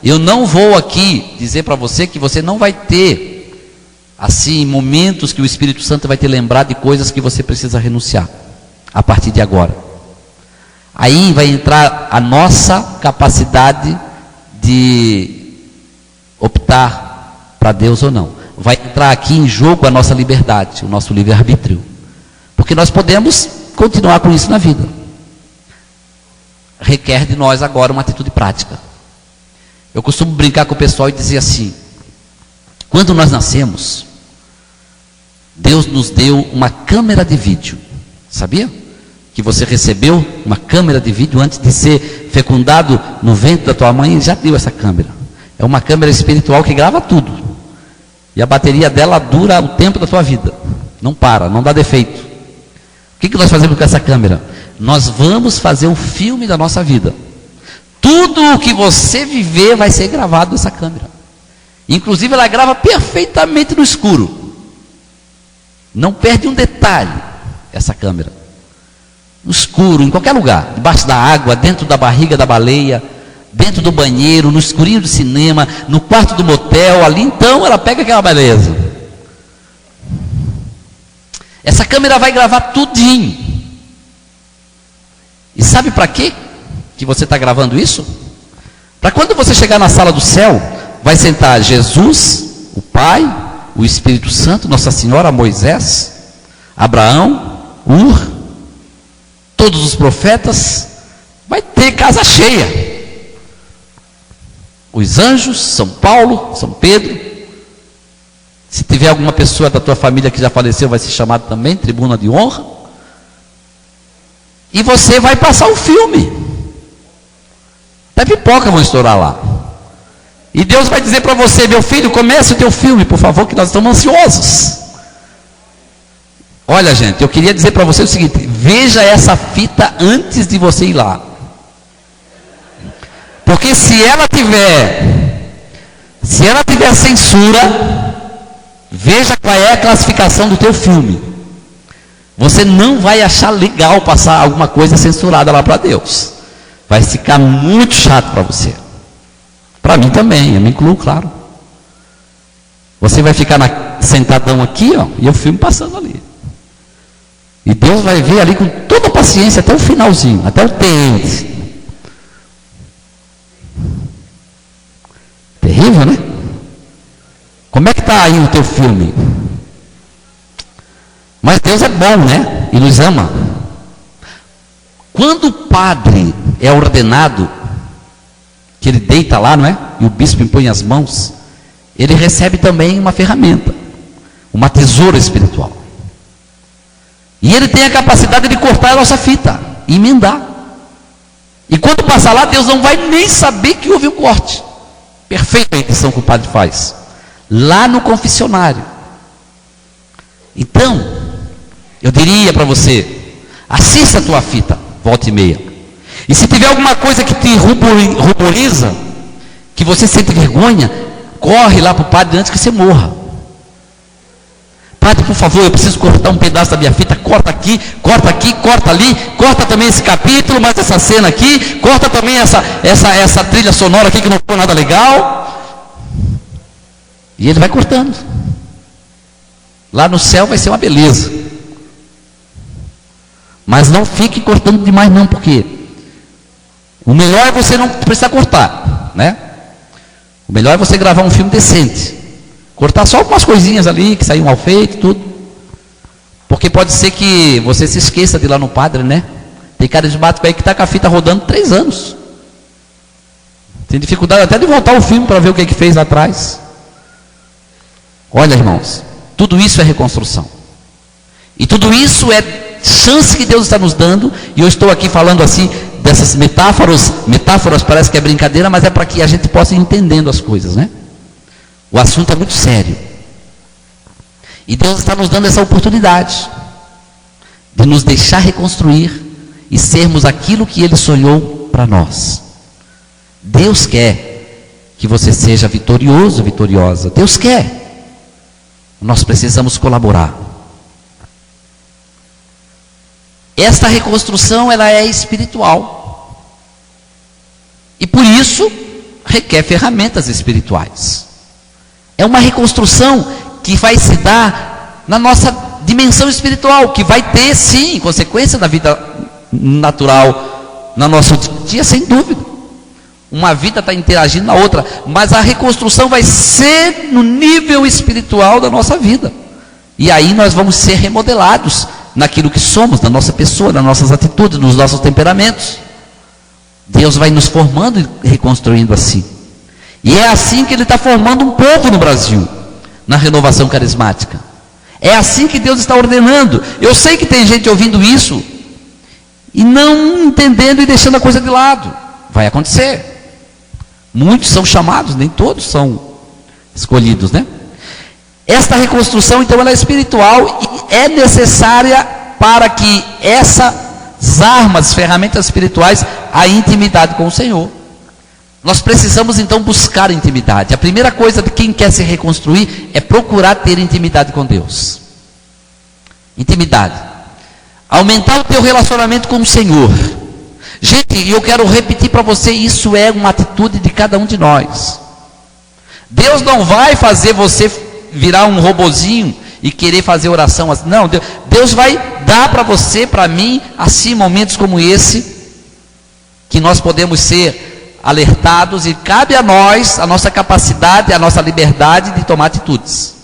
S1: eu não vou aqui dizer para você que você não vai ter, assim, momentos que o Espírito Santo vai te lembrar de coisas que você precisa renunciar, a partir de agora. Aí vai entrar a nossa capacidade de optar para Deus ou não. Vai entrar aqui em jogo a nossa liberdade, o nosso livre-arbítrio. Porque nós podemos continuar com isso na vida. Requer de nós agora uma atitude prática. Eu costumo brincar com o pessoal e dizer assim: quando nós nascemos, Deus nos deu uma câmera de vídeo. Sabia? Que você recebeu uma câmera de vídeo antes de ser fecundado no ventre da tua mãe, já deu essa câmera. É uma câmera espiritual que grava tudo. E a bateria dela dura o tempo da tua vida. Não para, não dá defeito. O que nós fazemos com essa câmera? Nós vamos fazer um filme da nossa vida. Tudo o que você viver vai ser gravado nessa câmera. Inclusive ela grava perfeitamente no escuro. Não perde um detalhe essa câmera. No escuro, em qualquer lugar. Debaixo da água, dentro da barriga da baleia, dentro do banheiro, no escurinho do cinema, no quarto do motel, ali então ela pega aquela beleza. Essa câmera vai gravar tudinho. E sabe para quê que você está gravando isso? Para quando você chegar na sala do céu, vai sentar Jesus, o Pai, o Espírito Santo, Nossa Senhora, Moisés, Abraão, todos os profetas, vai ter casa cheia. Os anjos, São Paulo, São Pedro. Se tiver alguma pessoa da tua família que já faleceu, vai ser chamado também, tribuna de honra. E você vai passar o filme. Até pipoca vão estourar lá. E Deus vai dizer para você: meu filho, comece o teu filme, por favor, que nós estamos ansiosos. Olha, gente, eu queria dizer para você o seguinte: veja essa fita antes de você ir lá. Porque se ela tiver censura, veja qual é a classificação do teu filme. Você não vai achar legal passar alguma coisa censurada lá para Deus. Vai ficar muito chato para você. Para mim também, eu me incluo, claro. Você vai ficar sentadão aqui, ó, e o filme passando ali. E Deus vai ver ali com toda a paciência até o finalzinho, até o TN. Terrível, né? Como é que está aí o teu filme? Mas Deus é bom, né? E nos ama. Quando o padre é ordenado, que ele deita lá, não é? E o bispo impõe as mãos, ele recebe também uma ferramenta, uma tesoura espiritual. E ele tem a capacidade de cortar a nossa fita, e emendar. E quando passar lá, Deus não vai nem saber que houve o corte. Perfeita a edição que o padre faz. Lá no confessionário. Então, eu diria para você, assista a tua fita, volta e meia. E se tiver alguma coisa que te ruboriza, que você sente vergonha, corre lá para o padre antes que você morra. Padre, por favor, eu preciso cortar um pedaço da minha fita. Corta aqui, corta ali, corta também esse capítulo, mais essa cena aqui, corta também essa trilha sonora aqui que não ficou nada legal. E ele vai cortando. Lá no céu vai ser uma beleza. Mas não fique cortando demais não, porque o melhor é você não precisar cortar, né? O melhor é você gravar um filme decente. Cortar só algumas coisinhas ali, que saiu mal feito, tudo. Porque pode ser que você se esqueça de ir lá no padre, né? Tem carismático aí que está com a fita rodando 3 anos. Tem dificuldade até de voltar o filme para ver o que fez lá atrás. Olha, irmãos, tudo isso é reconstrução. E tudo isso é chance que Deus está nos dando. E eu estou aqui falando assim, dessas metáforas parece que é brincadeira, mas é para que a gente possa ir entendendo as coisas, né? O assunto é muito sério. E Deus está nos dando essa oportunidade de nos deixar reconstruir e sermos aquilo que Ele sonhou para nós. Deus quer que você seja vitorioso, vitoriosa. Deus quer. Nós precisamos colaborar. Esta reconstrução, ela é espiritual. E por isso, requer ferramentas espirituais. É uma reconstrução que vai se dar na nossa dimensão espiritual, que vai ter, sim, consequência na vida natural, no nosso dia, sem dúvida. Uma vida está interagindo na outra, mas a reconstrução vai ser no nível espiritual da nossa vida. E aí nós vamos ser remodelados naquilo que somos, na nossa pessoa, nas nossas atitudes, nos nossos temperamentos. Deus vai nos formando e reconstruindo assim. E é assim que Ele está formando um povo no Brasil, na renovação carismática. É assim que Deus está ordenando. Eu sei que tem gente ouvindo isso e não entendendo e deixando a coisa de lado. Vai acontecer. Muitos são chamados, nem todos são escolhidos, né? Esta reconstrução, então, ela é espiritual e é necessária para que essas armas, ferramentas espirituais, a intimidade com o Senhor. Nós precisamos então buscar intimidade. A primeira coisa de quem quer se reconstruir é procurar ter intimidade com Deus. Intimidade. Aumentar o teu relacionamento com o Senhor. Gente, eu quero repetir para você, isso é uma atitude de cada um de nós. Deus não vai fazer você virar um robozinho e querer fazer oração assim. Não, Deus vai dar para você, para mim, assim, momentos como esse, que nós podemos ser alertados e cabe a nós, a nossa capacidade, a nossa liberdade de tomar atitudes.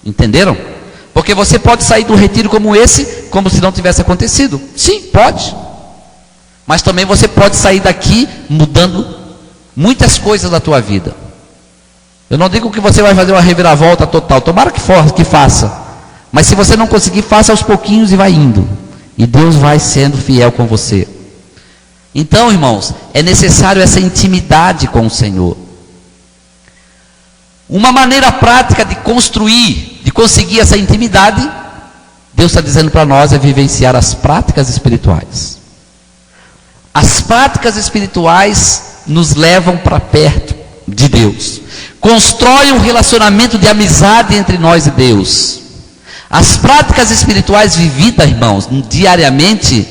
S1: Entenderam? Porque você pode sair do retiro como esse, como se não tivesse acontecido. Sim, pode. Mas também você pode sair daqui mudando muitas coisas da tua vida. Eu não digo que você vai fazer uma reviravolta total, tomara que faça. Mas se você não conseguir, faça aos pouquinhos e vai indo. E Deus vai sendo fiel com você. Então, irmãos, é necessário essa intimidade com o Senhor. Uma maneira prática de construir, de conseguir essa intimidade, Deus está dizendo para nós, é vivenciar as práticas espirituais. As práticas espirituais nos levam para perto de Deus. Constrói um relacionamento de amizade entre nós e Deus. As práticas espirituais vividas, irmãos, diariamente,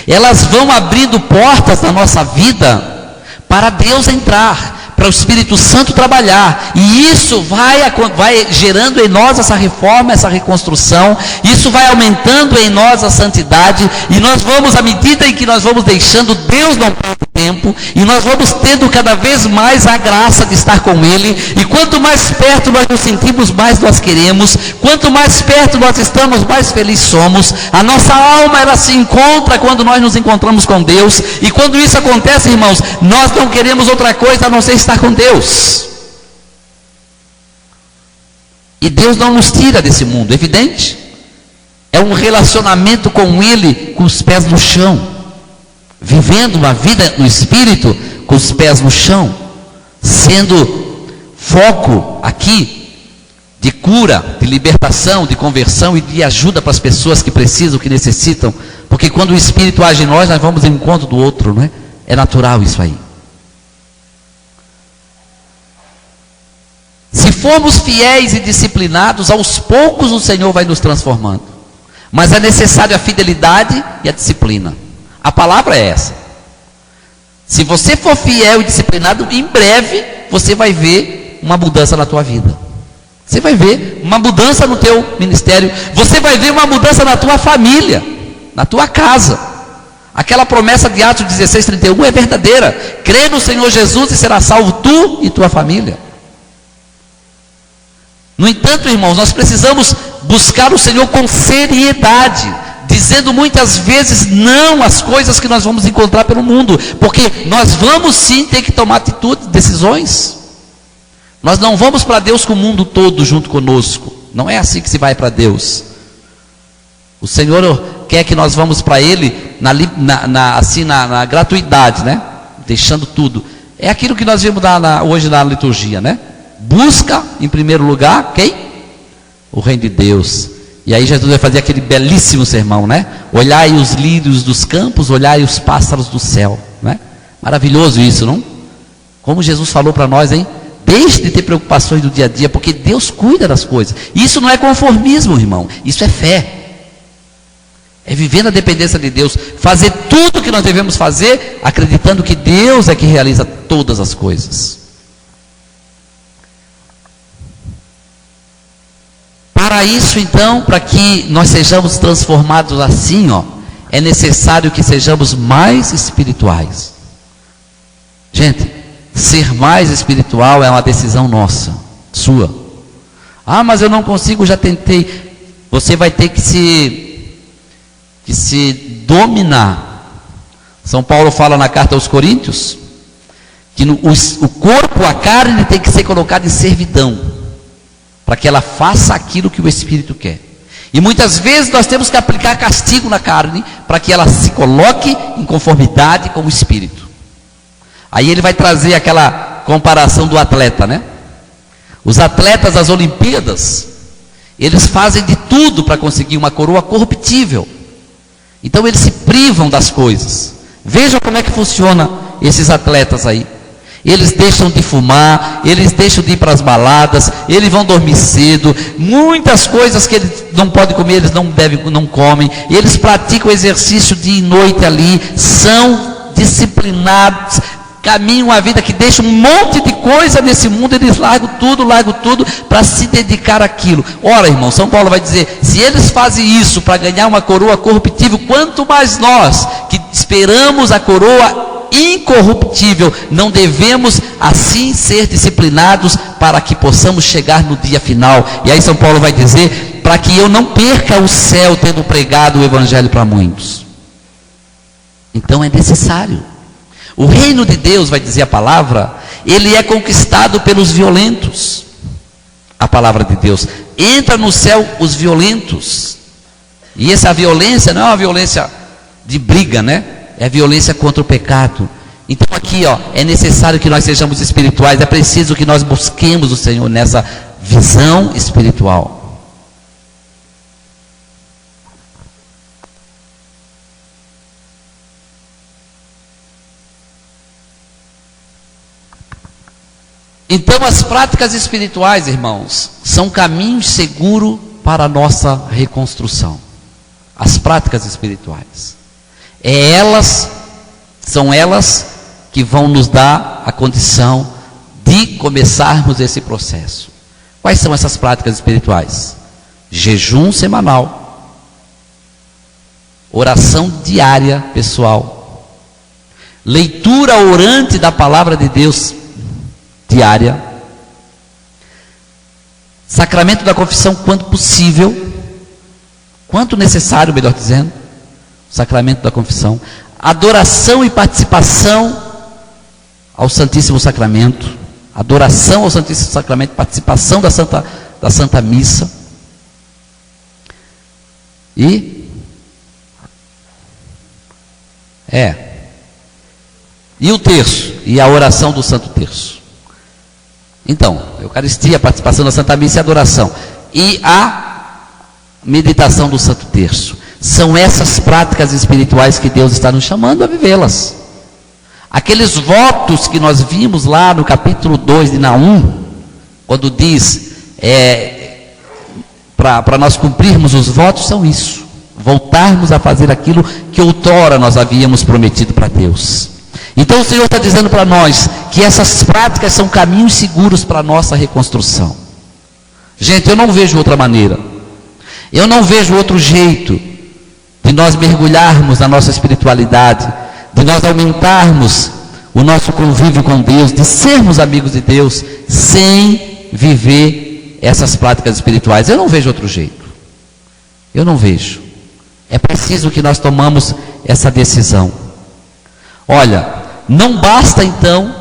S1: elas vão abrindo portas na nossa vida para Deus entrar, para o Espírito Santo trabalhar, e isso vai gerando em nós essa reforma, essa reconstrução, isso vai aumentando em nós a santidade, e nós vamos, à medida em que nós vamos deixando, Deus não perde tempo, e nós vamos tendo cada vez mais a graça de estar com Ele, e quanto mais perto nós nos sentimos, mais nós queremos, quanto mais perto nós estamos, mais felizes somos, a nossa alma ela se encontra quando nós nos encontramos com Deus, e quando isso acontece, irmãos, nós não queremos outra coisa a não ser estar com Deus. E Deus não nos tira desse mundo, evidente. É um relacionamento com Ele, com os pés no chão, vivendo uma vida no Espírito, com os pés no chão, sendo foco aqui de cura, de libertação, de conversão e de ajuda para as pessoas que precisam, que necessitam, porque quando o Espírito age em nós, nós vamos em encontro do outro, não é? É natural isso aí. Se formos fiéis e disciplinados, aos poucos o Senhor vai nos transformando. Mas é necessário a fidelidade e a disciplina. A palavra é essa. Se você for fiel e disciplinado, em breve você vai ver uma mudança na tua vida. Você vai ver uma mudança no teu ministério. Você vai ver uma mudança na tua família, na tua casa. Aquela promessa de Atos 16:31 é verdadeira. Crê no Senhor Jesus e será salvo tu e tua família. No entanto, irmãos, nós precisamos buscar o Senhor com seriedade, dizendo muitas vezes não às coisas que nós vamos encontrar pelo mundo, porque nós vamos sim ter que tomar atitudes, decisões. Nós não vamos para Deus com o mundo todo junto conosco. Não é assim que se vai para Deus. O Senhor quer que nós vamos para Ele na gratuidade, né? Deixando tudo. É aquilo que nós vimos hoje na liturgia, né? Busca em primeiro lugar quem? O reino de Deus. E aí Jesus vai fazer aquele belíssimo sermão, né? Olhai os lírios dos campos, olhai os pássaros do céu, né? Maravilhoso isso, não? Como Jesus falou para nós, hein? Deixe de ter preocupações do dia a dia, porque Deus cuida das coisas. Isso não é conformismo, irmão. Isso é fé. É viver na dependência de Deus. Fazer tudo o que nós devemos fazer, acreditando que Deus é que realiza todas as coisas. Para isso, então, para que nós sejamos transformados assim, é necessário que sejamos mais espirituais. Gente, ser mais espiritual é uma decisão nossa, sua. Ah, mas eu não consigo, já tentei. Você vai ter que se dominar. São Paulo fala na carta aos Coríntios que o corpo, a carne, tem que ser colocado em servidão, para que ela faça aquilo que o Espírito quer. E muitas vezes nós temos que aplicar castigo na carne, para que ela se coloque em conformidade com o Espírito. Aí ele vai trazer aquela comparação do atleta, né? Os atletas das Olimpíadas, eles fazem de tudo para conseguir uma coroa corruptível. Então eles se privam das coisas. Vejam como é que funciona esses atletas aí. Eles deixam de fumar, eles deixam de ir para as baladas, eles vão dormir cedo, muitas coisas que eles não podem comer, eles não comem, eles praticam exercício dia e noite ali, são disciplinados, caminham a vida que deixa um monte de coisa nesse mundo, eles largam tudo para se dedicar àquilo. Ora, irmão, São Paulo vai dizer, se eles fazem isso para ganhar uma coroa corruptível, quanto mais nós, que esperamos a coroa incorruptível. Não devemos assim ser disciplinados para que possamos chegar no dia final. E aí São Paulo vai dizer, para que eu não perca o céu tendo pregado o evangelho para muitos. Então é necessário. O reino de Deus, vai dizer a palavra, ele é conquistado pelos violentos. A palavra de Deus, entra no céu os violentos. E essa violência não é uma violência de briga, né? É a violência contra o pecado. Então aqui, é necessário que nós sejamos espirituais. É preciso que nós busquemos o Senhor nessa visão espiritual. Então as práticas espirituais, irmãos, são caminhos seguros para a nossa reconstrução. As práticas espirituais. São elas que vão nos dar a condição de começarmos esse processo. Quais são essas práticas espirituais? Jejum semanal, oração diária pessoal, leitura orante da palavra de Deus diária, sacramento da confissão quando possível, quanto necessário, melhor dizendo, sacramento da confissão, adoração e participação ao Santíssimo Sacramento, adoração ao Santíssimo Sacramento, participação da Santa Missa, e o terço, e a oração do Santo Terço. Então, Eucaristia, participação da Santa Missa e adoração, e a meditação do Santo Terço. São essas práticas espirituais que Deus está nos chamando a vivê-las. Aqueles votos que nós vimos lá no capítulo 2 de Naum, quando diz, para nós cumprirmos os votos, são isso. Voltarmos a fazer aquilo que outrora nós havíamos prometido para Deus. Então o Senhor está dizendo para nós que essas práticas são caminhos seguros para a nossa reconstrução. Gente, eu não vejo outra maneira. Eu não vejo outro jeito de nós mergulharmos na nossa espiritualidade, de nós aumentarmos o nosso convívio com Deus, de sermos amigos de Deus, sem viver essas práticas espirituais. Eu não vejo outro jeito. Eu não vejo. É preciso que nós tomamos essa decisão. Olha, não basta então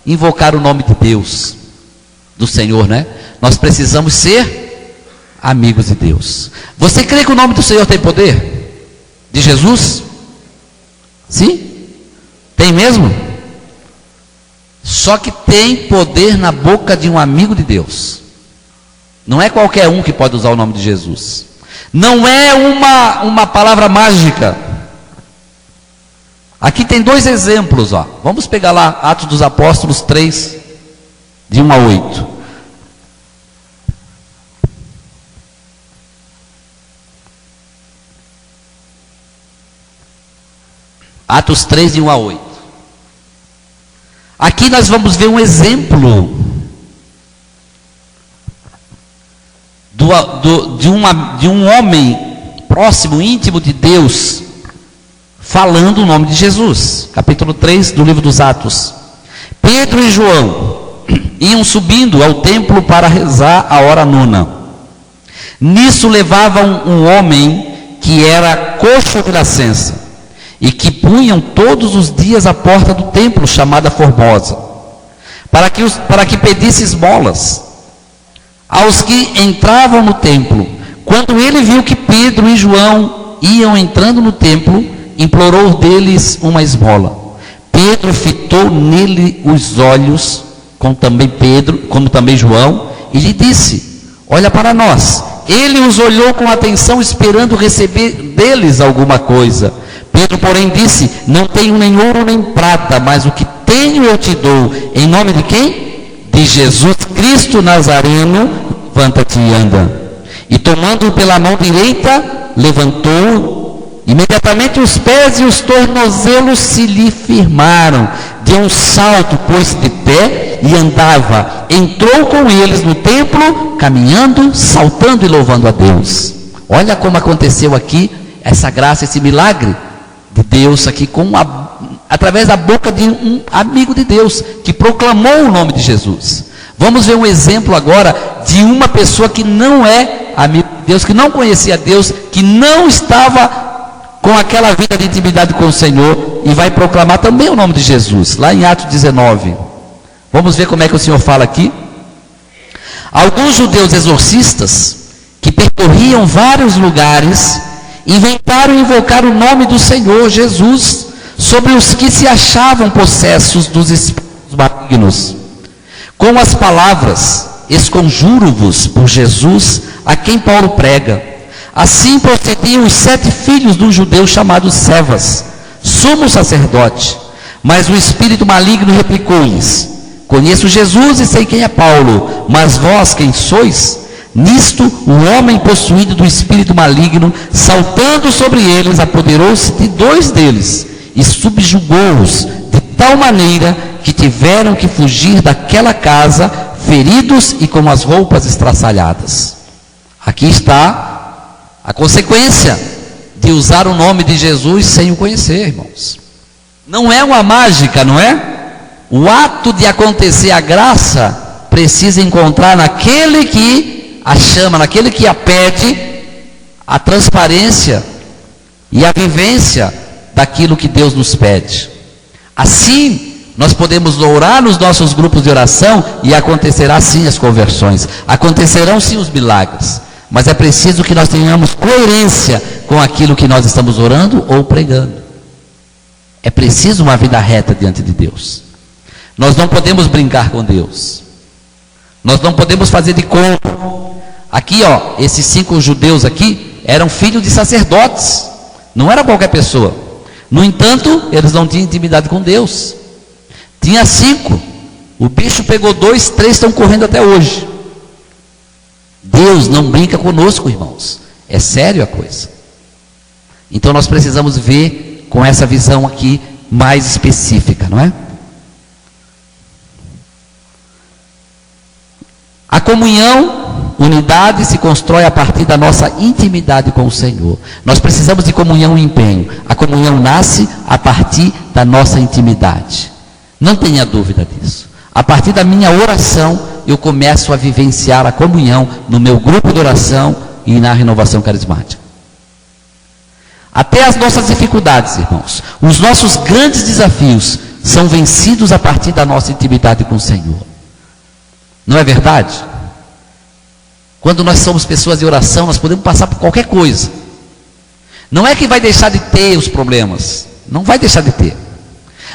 S1: invocar o nome de Deus, do Senhor, né? Nós precisamos ser amigos de Deus. Você crê que o nome do Senhor tem poder? De Jesus? Sim? Tem mesmo? Só que tem poder na boca de um amigo de Deus. Não é qualquer um que pode usar o nome de Jesus. Não é uma palavra mágica. Aqui tem dois exemplos, Vamos pegar lá Atos dos Apóstolos 3, de 1 a 8. Atos 3, de 1 a 8. Aqui nós vamos ver um exemplo de um homem próximo, íntimo de Deus, falando o nome de Jesus. Capítulo 3 do livro dos Atos. Pedro e João iam subindo ao templo para rezar a hora nona. Nisso levavam um homem que era coxo de nascença, e que punham todos os dias à porta do templo, chamada Formosa, para que pedisse esmolas aos que entravam no templo. Quando ele viu que Pedro e João iam entrando no templo, implorou deles uma esmola. Pedro fitou nele os olhos, como também João, e lhe disse: olha para nós. Ele os olhou com atenção, esperando receber deles alguma coisa. Pedro, porém, disse: não tenho nem ouro nem prata, mas o que tenho eu te dou. Em nome de quem? De Jesus Cristo Nazareno, levanta-te e anda. E tomando-o pela mão direita, levantou. Imediatamente os pés e os tornozelos se lhe firmaram. Deu um salto, pôs-se de pé e andava. Entrou com eles no templo, caminhando, saltando e louvando a Deus. Olha como aconteceu aqui essa graça, esse milagre de Deus aqui com através da boca de um amigo de Deus, que proclamou o nome de Jesus. Vamos ver um exemplo agora de uma pessoa que não é amigo de Deus, que não conhecia Deus, que não estava com aquela vida de intimidade com o Senhor, e vai proclamar também o nome de Jesus, lá em Atos 19. Vamos ver como é que o Senhor fala aqui. Alguns judeus exorcistas, que percorriam vários lugares, inventaram e invocaram o nome do Senhor Jesus sobre os que se achavam possessos dos espíritos malignos, com as palavras: esconjuro-vos por Jesus, a quem Paulo prega. Assim procediam os 7 filhos de um judeu chamado Cefas, sumo sacerdote. Mas o espírito maligno replicou-lhes: conheço Jesus e sei quem é Paulo, mas vós quem sois? Nisto o homem possuído do espírito maligno, saltando sobre eles, apoderou-se de 2 deles e subjugou-os de tal maneira que tiveram que fugir daquela casa, feridos e com as roupas estraçalhadas. Aqui está a consequência de usar o nome de Jesus sem o conhecer, irmãos. Não é uma mágica, não é? O ato de acontecer a graça precisa encontrar naquele que a chama, naquele que a pede, a transparência e a vivência daquilo que Deus nos pede. Assim, nós podemos orar nos nossos grupos de oração e acontecerá sim as conversões, acontecerão sim os milagres, mas é preciso que nós tenhamos coerência com aquilo que nós estamos orando ou pregando. É preciso uma vida reta diante de Deus. Nós não podemos brincar com Deus. Nós não podemos fazer de conta. Aqui, ó, esses 5 judeus aqui eram filhos de sacerdotes. Não era qualquer pessoa. No entanto, eles não tinham intimidade com Deus. Tinha 5. O bicho pegou 2, 3 estão correndo até hoje. Deus não brinca conosco, irmãos. É sério a coisa. Então nós precisamos ver com essa visão aqui mais específica, não é? A comunhão, unidade, se constrói a partir da nossa intimidade com o Senhor. Nós precisamos de comunhão e empenho. A comunhão nasce a partir da nossa intimidade. Não tenha dúvida disso. A partir da minha oração, eu começo a vivenciar a comunhão no meu grupo de oração e na renovação carismática. Até as nossas dificuldades, irmãos, os nossos grandes desafios são vencidos a partir da nossa intimidade com o Senhor. Não é verdade? Quando nós somos pessoas de oração, nós podemos passar por qualquer coisa. Não é que vai deixar de ter os problemas, não vai deixar de ter,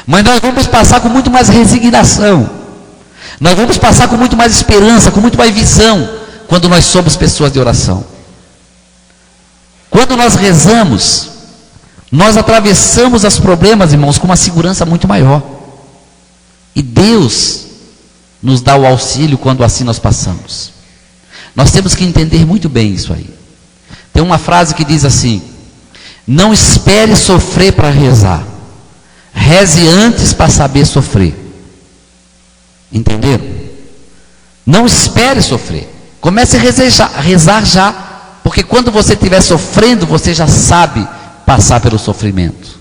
S1: mas nós vamos passar com muito mais resignação, nós vamos passar com muito mais esperança, com muito mais visão, quando nós somos pessoas de oração. Quando nós rezamos, nós atravessamos os problemas, irmãos, com uma segurança muito maior, e Deus nos dá o auxílio quando assim nós passamos. Nós temos que entender muito bem isso aí. Tem uma frase que diz assim: não espere sofrer para rezar, reze antes para saber sofrer. Entenderam? Não espere sofrer, comece a rezar já, porque quando você estiver sofrendo, você já sabe passar pelo sofrimento.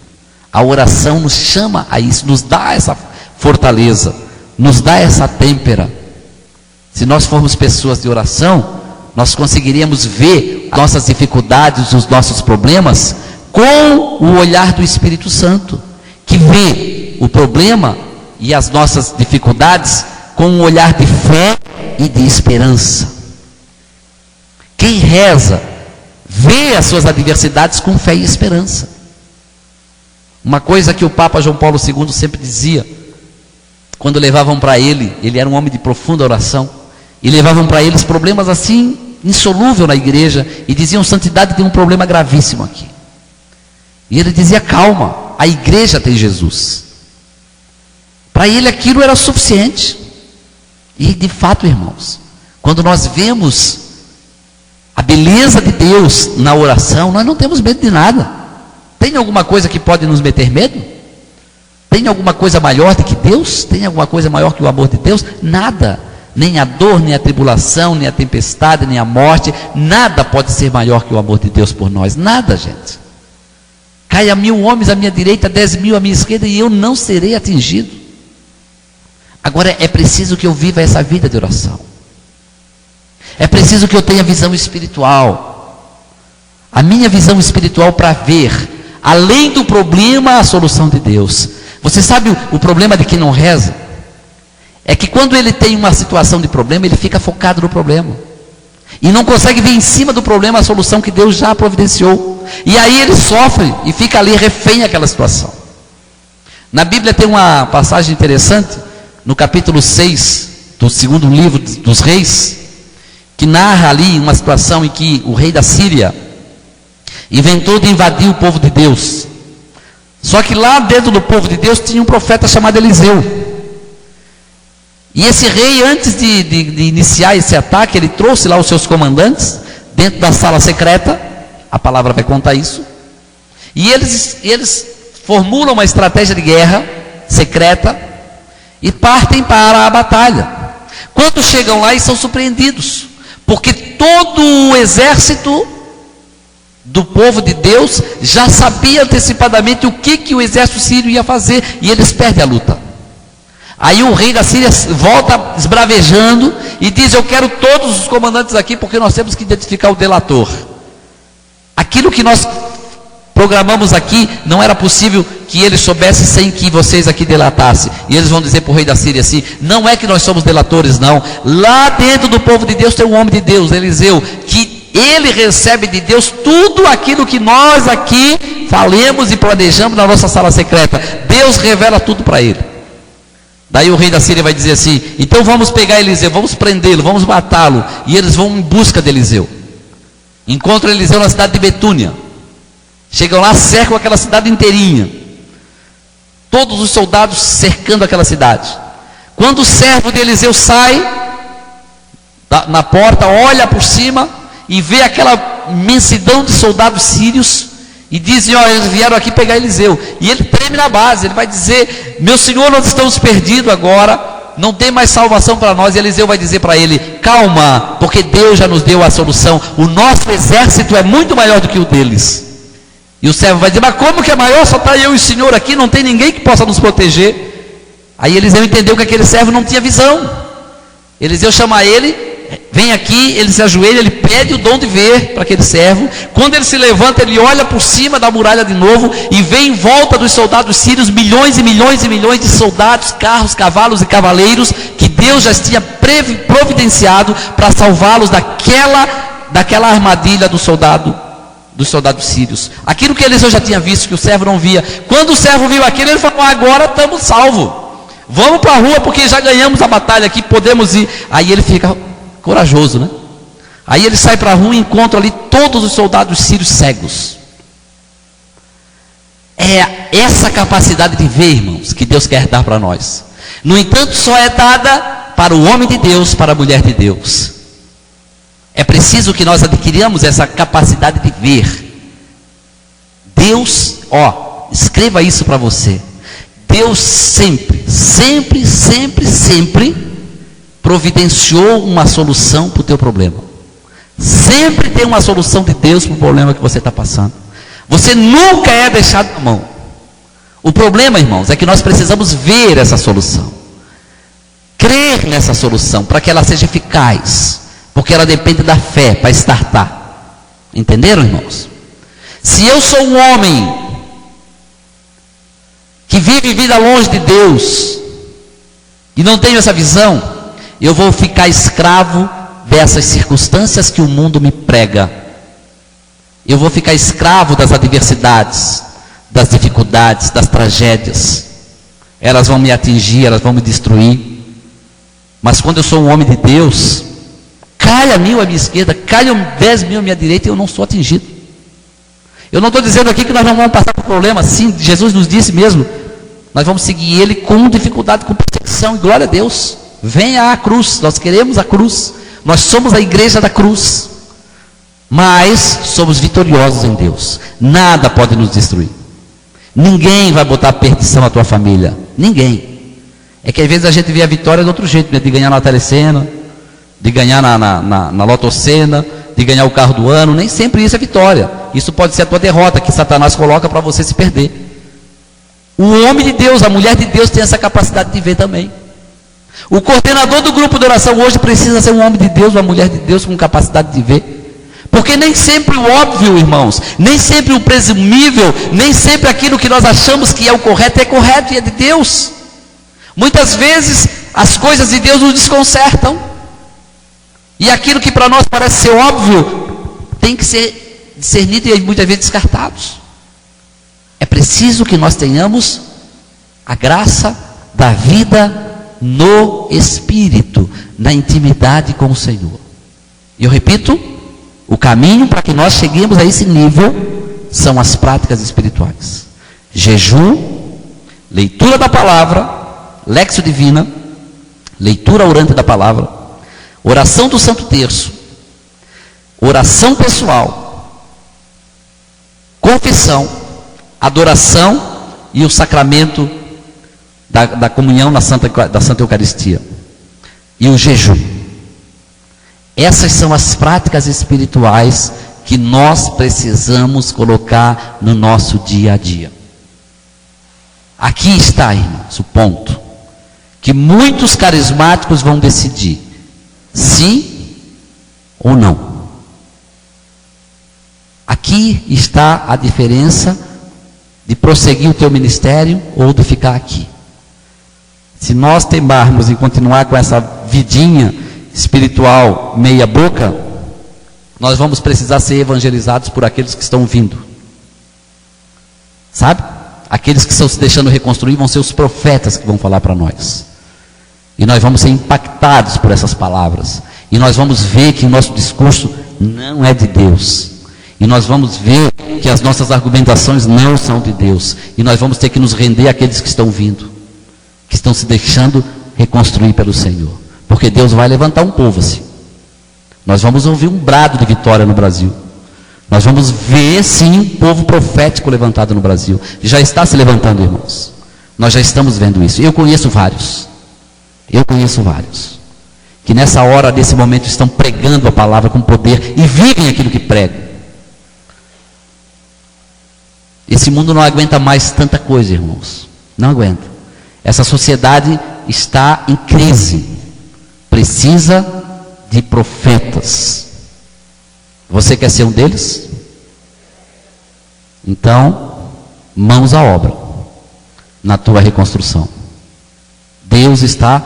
S1: A oração nos chama a isso, nos dá essa fortaleza, nos dá essa têmpera. Se nós formos pessoas de oração, nós conseguiríamos ver as nossas dificuldades, os nossos problemas, com o olhar do Espírito Santo, que vê o problema e as nossas dificuldades com um olhar de fé e de esperança. Quem reza, vê as suas adversidades com fé e esperança. Uma coisa que o Papa João Paulo II sempre dizia, quando levavam para ele era um homem de profunda oração, e levavam para eles problemas assim, insolúvel na igreja, e diziam: santidade tem um problema gravíssimo aqui. E ele dizia: calma, a igreja tem Jesus. Para ele aquilo era suficiente. E de fato, irmãos, quando nós vemos a beleza de Deus na oração, nós não temos medo de nada. Tem alguma coisa que pode nos meter medo? Tem alguma coisa maior do que Deus? Tem alguma coisa maior que o amor de Deus? Nada. Nem a dor, nem a tribulação, nem a tempestade, nem a morte, nada pode ser maior que o amor de Deus por nós. Nada, gente. Cá caia 1000 homens à minha direita, 10.000 à minha esquerda, e eu não serei atingido. Agora é preciso que eu viva essa vida de oração. É preciso que eu tenha visão espiritual. A minha visão espiritual para ver, além do problema, a solução de Deus. Você sabe o problema de quem não reza? É que quando ele tem uma situação de problema, ele fica focado no problema. E não consegue ver em cima do problema a solução que Deus já providenciou. E aí ele sofre e fica ali refém àquela situação. Na Bíblia tem uma passagem interessante, no capítulo 6 do 2º livro dos Reis, que narra ali uma situação em que o rei da Síria inventou de invadir o povo de Deus. Só que lá dentro do povo de Deus tinha um profeta chamado Eliseu. E esse rei, antes de iniciar esse ataque, ele trouxe lá os seus comandantes dentro da sala secreta. A palavra vai contar isso. E eles formulam uma estratégia de guerra secreta e partem para a batalha. Quando chegam lá, e são surpreendidos, porque todo o exército do povo de Deus já sabia antecipadamente o que o exército sírio ia fazer, e eles perdem a luta. Aí o rei da Síria volta esbravejando e diz: eu quero todos os comandantes aqui, porque nós temos que identificar o delator. Aquilo que nós programamos aqui, não era possível que ele soubesse sem que vocês aqui delatassem. E eles vão dizer para o rei da Síria assim: não é que nós somos delatores, não. Lá dentro do povo de Deus tem um homem de Deus, Eliseu, que ele recebe de Deus tudo aquilo que nós aqui falemos e planejamos na nossa sala secreta. Deus revela tudo para ele. Daí o rei da Síria vai dizer assim: então vamos pegar Eliseu, vamos prendê-lo, vamos matá-lo. E eles vão em busca de Eliseu. Encontram Eliseu na cidade de Betúnia. Chegam lá, cercam aquela cidade inteirinha. Todos os soldados cercando aquela cidade. Quando o servo de Eliseu sai na porta, olha por cima e vê aquela imensidão de soldados sírios, e dizem: ó, eles vieram aqui pegar Eliseu. E ele treme na base, ele vai dizer: meu senhor, nós estamos perdidos agora, não tem mais salvação para nós. E Eliseu vai dizer para ele: calma, porque Deus já nos deu a solução, o nosso exército é muito maior do que o deles. E o servo vai dizer: mas como que é maior? Só está eu e o senhor aqui, não tem ninguém que possa nos proteger. Aí Eliseu entendeu que aquele servo não tinha visão. Eliseu chama ele: vem aqui. Ele se ajoelha, ele pede o dom de ver para aquele servo. Quando ele se levanta, ele olha por cima da muralha de novo e vê em volta dos soldados sírios milhões e milhões e milhões de soldados, carros, cavalos e cavaleiros, que Deus já tinha providenciado para salvá-los daquela armadilha dos soldados sírios. Aquilo que Eliseu já tinha visto, que o servo não via. Quando o servo viu aquilo, ele falou: agora estamos salvos, vamos para a rua, porque já ganhamos a batalha aqui, podemos ir. Aí ele fica corajoso, né? Aí ele sai para a rua e encontra ali todos os soldados sírios cegos. É essa capacidade de ver, irmãos, que Deus quer dar para nós. No entanto, só é dada para o homem de Deus, para a mulher de Deus. É preciso que nós adquiramos essa capacidade de ver. Deus, escreva isso para você. Deus sempre, sempre, sempre, sempre providenciou uma solução para o teu problema. Sempre tem uma solução de Deus para o problema que você está passando. Você nunca é deixado na mão. O problema, irmãos, é que nós precisamos ver essa solução, crer nessa solução, para que ela seja eficaz, porque ela depende da fé para startar. Entenderam, irmãos? Se eu sou um homem que vive vida longe de Deus e não tenho essa visão, eu vou ficar escravo dessas circunstâncias que o mundo me prega. Eu vou ficar escravo das adversidades, das dificuldades, das tragédias. Elas vão me atingir, elas vão me destruir. Mas quando eu sou um homem de Deus, caia 1000 à minha esquerda, caiam 10.000 à minha direita, e eu não sou atingido. Eu não estou dizendo aqui que nós não vamos passar por problema. Sim, Jesus nos disse mesmo, nós vamos seguir Ele com dificuldade, com perseguição, e glória a Deus. Venha à cruz, nós queremos a cruz, nós somos a igreja da cruz, mas somos vitoriosos em Deus. Nada pode nos destruir. Ninguém vai botar perdição na tua família, ninguém. É que às vezes a gente vê a vitória de outro jeito, né? De ganhar na telecena, de ganhar na lotocena, de ganhar o carro do ano. Nem sempre isso é vitória. isso pode ser a tua derrota, que Satanás coloca para você se perder. O homem de Deus, a mulher de Deus tem essa capacidade de ver também. O coordenador do grupo de oração hoje precisa ser um homem de Deus, uma mulher de Deus com capacidade de ver. Porque nem sempre o óbvio, irmãos, nem sempre o presumível, nem sempre aquilo que nós achamos que é o correto e é de Deus. Muitas vezes as coisas de Deus nos desconcertam. E aquilo que para nós parece ser óbvio, tem que ser discernido e muitas vezes descartados. É preciso que nós tenhamos a graça da vida no Espírito, na intimidade com o Senhor. E eu repito, o caminho para que nós cheguemos a esse nível são as práticas espirituais. Jejum, leitura da palavra, lexio divina, leitura orante da palavra, oração do Santo Terço, oração pessoal, confissão, adoração e o sacramento da comunhão da Santa Eucaristia. E o jejum. Essas são as práticas espirituais que nós precisamos colocar no nosso dia a dia. Aqui está, irmãos, o ponto. Que muitos carismáticos vão decidir sim ou não. Aqui está a diferença de prosseguir o teu ministério ou de ficar aqui. Se nós temarmos em continuar com essa vidinha espiritual meia boca, nós vamos precisar ser evangelizados por aqueles que estão vindo. Sabe? Aqueles que estão se deixando reconstruir vão ser os profetas que vão falar para nós. E nós vamos ser impactados por essas palavras. E nós vamos ver que o nosso discurso não é de Deus. E nós vamos ver que as nossas argumentações não são de Deus. E nós vamos ter que nos render àqueles que estão vindo, que estão se deixando reconstruir pelo Senhor. Porque Deus vai levantar um povo assim. Nós vamos ouvir um brado de vitória no Brasil. Nós vamos ver sim um povo profético levantado no Brasil. Já está se levantando, irmãos. Nós já estamos vendo isso. Eu conheço vários. Que nessa hora, nesse momento, estão pregando a palavra com poder e vivem aquilo que pregam. Esse mundo não aguenta mais tanta coisa, irmãos. Não aguenta. Essa sociedade está em crise. Precisa de profetas. Você quer ser um deles? Então, mãos à obra na tua reconstrução. Deus está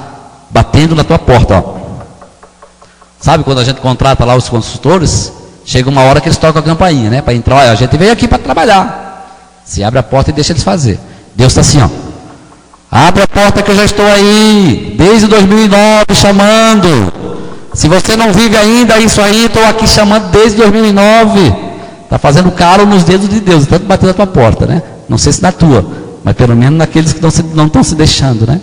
S1: batendo na tua porta, ó. Sabe quando a gente contrata lá os consultores? Chega uma hora que eles tocam a campainha, né? Para entrar, olha, a gente veio aqui para trabalhar. Se abre a porta e deixa eles fazer. Deus está assim, ó. Abre a porta que eu já estou aí, desde 2009 chamando. Se você não vive ainda isso aí, estou aqui chamando desde 2009. Está fazendo calo nos dedos de Deus, tanto bater na tua porta, né? Não sei se na tua, mas pelo menos naqueles que não estão se deixando, né?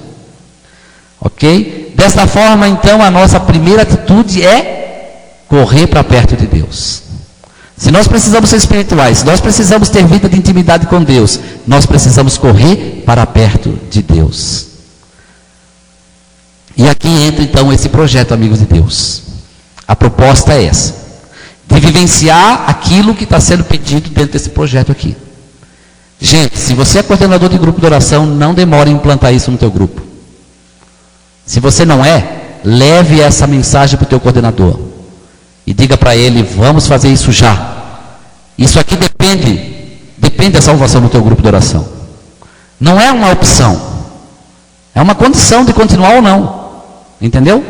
S1: Ok? Dessa forma, então, a nossa primeira atitude é correr para perto de Deus. Se nós precisamos ser espirituais, se nós precisamos ter vida de intimidade com Deus, nós precisamos correr para perto de Deus. E aqui entra então esse projeto, amigos de Deus. A proposta é essa, de vivenciar aquilo que está sendo pedido dentro desse projeto aqui. Gente, se você é coordenador de grupo de oração, não demore em implantar isso no teu grupo. Se você não é, leve essa mensagem para o teu coordenador. E diga para ele, vamos fazer isso já. Isso aqui depende da salvação do teu grupo de oração. Não é uma opção. É uma condição de continuar ou não. Entendeu?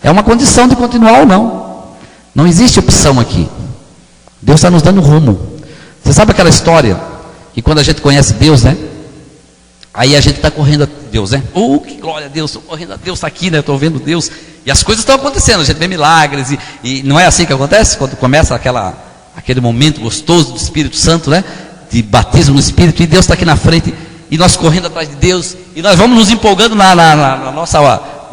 S1: É uma condição de continuar ou não. Não existe opção aqui. Deus está nos dando rumo. Você sabe aquela história que quando a gente conhece Deus, né? Aí a gente está correndo a Deus, né? Oh, que glória a Deus, estou correndo a Deus, está aqui, né? Estou vendo Deus. E as coisas estão acontecendo, a gente vê milagres. E não é assim que acontece? Quando começa aquele momento gostoso do Espírito Santo, né? De batismo no Espírito, e Deus está aqui na frente, e nós correndo atrás de Deus, e nós vamos nos empolgando na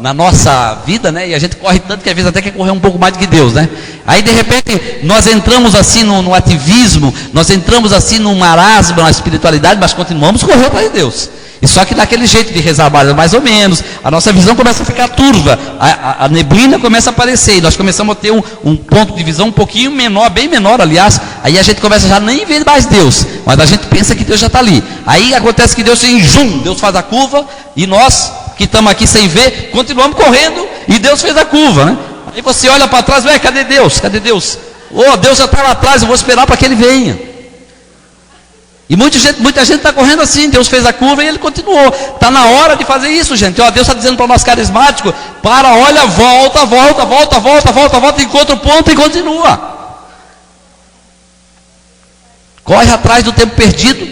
S1: na nossa vida, né? E a gente corre tanto que às vezes até quer correr um pouco mais do que Deus, né? Aí de repente nós entramos assim no ativismo, nós entramos assim no marasmo, na espiritualidade, mas continuamos correndo para Deus. E só que daquele jeito de rezar mais ou menos, a nossa visão começa a ficar turva, a neblina começa a aparecer, e nós começamos a ter um ponto de visão um pouquinho menor, bem menor, aliás. Aí a gente começa já nem ver mais Deus, mas a gente pensa que Deus já está ali. Aí acontece que Deus Deus faz a curva, e nós que estamos aqui sem ver, continuamos correndo, e Deus fez a curva, né? Aí você olha para trás, ué, cadê Deus? Cadê Deus? Oh, Deus já está lá atrás, eu vou esperar para que Ele venha. E muita gente está correndo assim. Deus fez a curva e Ele continuou. Está na hora de fazer isso, gente. Ó, Deus está dizendo para nós carismáticos: para, olha, volta, encontra o ponto e continua. Corre atrás do tempo perdido.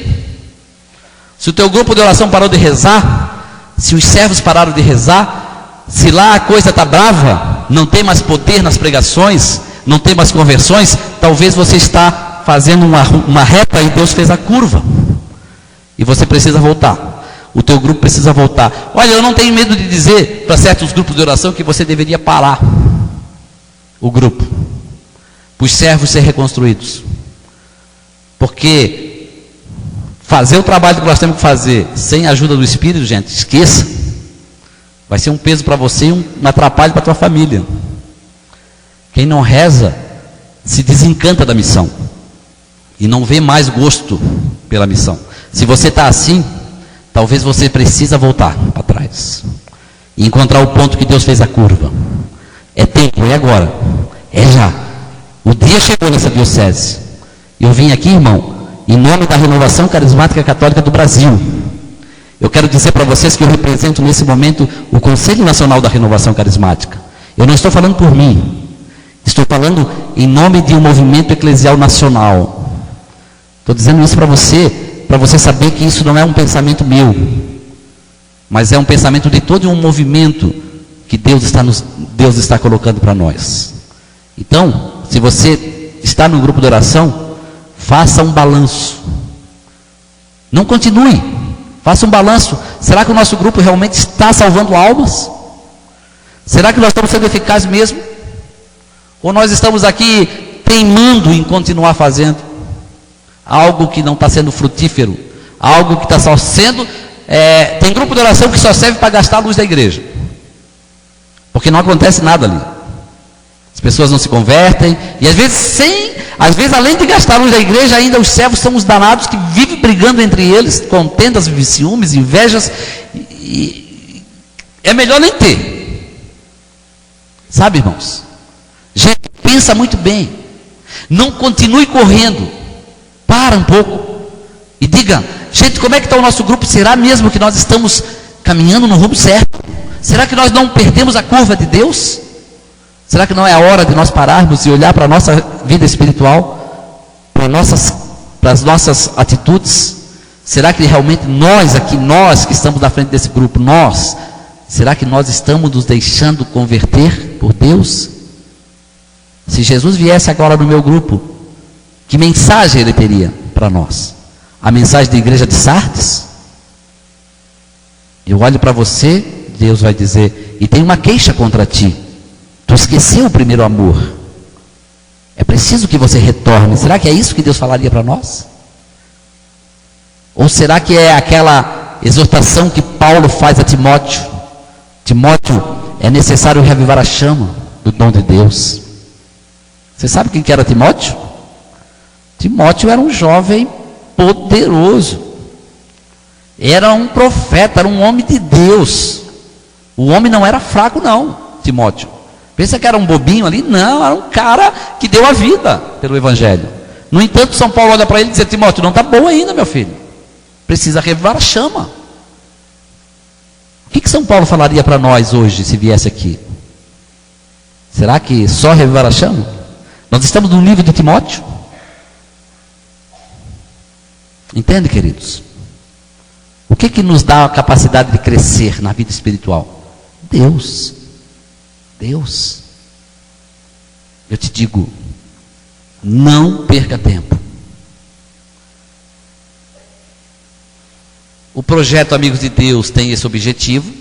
S1: Se o teu grupo de oração parou de rezar, se os servos pararam de rezar, se lá a coisa está brava, não tem mais poder nas pregações, não tem mais conversões, talvez você está fazendo uma reta e Deus fez a curva, e você precisa voltar, o teu grupo precisa voltar. Olha, eu não tenho medo de dizer para certos grupos de oração que você deveria parar o grupo, para os servos ser reconstruídos, porque fazer o trabalho que nós temos que fazer sem a ajuda do Espírito, gente, esqueça, vai ser um peso para você e um atrapalho para a tua família. Quem não reza se desencanta da missão e não vê mais gosto pela missão. Se você está assim, talvez você precisa voltar para trás e encontrar o ponto que Deus fez a curva. É tempo, é agora, é já. O dia chegou nessa diocese. Eu vim aqui, irmão, em nome da Renovação Carismática Católica do Brasil. Eu quero dizer para vocês que eu represento nesse momento o Conselho Nacional da Renovação Carismática. Eu não estou falando por mim, estou falando em nome de um movimento eclesial nacional. Estou dizendo isso para você saber que isso não é um pensamento meu, mas é um pensamento de todo um movimento que Deus está colocando para nós. Então, se você está no grupo de oração, faça um balanço. Não continue, faça um balanço. Será que o nosso grupo realmente está salvando almas? Será que nós estamos sendo eficazes mesmo? Ou nós estamos aqui teimando em continuar fazendo algo que não está sendo frutífero, algo que está só sendo... tem grupo de oração que só serve para gastar a luz da igreja, porque não acontece nada ali. As pessoas não se convertem, e às vezes além de gastar a luz da igreja, ainda os servos são os danados que vivem brigando entre eles, contendas, ciúmes, invejas, e é melhor nem ter. Sabe, irmãos? Gente, pensa muito bem, não continue correndo. Para um pouco e diga: gente, como é que está o nosso grupo? Será mesmo que nós estamos caminhando no rumo certo? Será que nós não perdemos a curva de Deus? Será que não é a hora de nós pararmos e olhar para a nossa vida espiritual, para as nossas atitudes? Será que realmente nós que estamos na frente desse grupo, será que nós estamos nos deixando converter por Deus? Se Jesus viesse agora no meu grupo, que mensagem Ele teria para nós? A mensagem da igreja de Sardes? Eu olho para você, Deus vai dizer: e tem uma queixa contra ti, tu esqueceu o primeiro amor, é preciso que você retorne. Será que é isso que Deus falaria para nós? Ou será que é aquela exortação que Paulo faz a Timóteo: Timóteo, é necessário reavivar a chama do dom de Deus? Você sabe quem que era Timóteo? Timóteo era um jovem poderoso, era um profeta, era um homem de Deus. O homem não era fraco não, Timóteo. Pensa que era um bobinho ali? Não, era um cara que deu a vida pelo Evangelho. No entanto, São Paulo olha para ele e diz: Timóteo, não está bom ainda, meu filho, precisa revivar a chama. O que São Paulo falaria para nós hoje se viesse aqui? Será que só revivar a chama? Nós estamos no nível de Timóteo? Entende, queridos? O que nos dá a capacidade de crescer na vida espiritual? Deus. Deus. Eu te digo, não perca tempo. O projeto Amigos de Deus tem esse objetivo.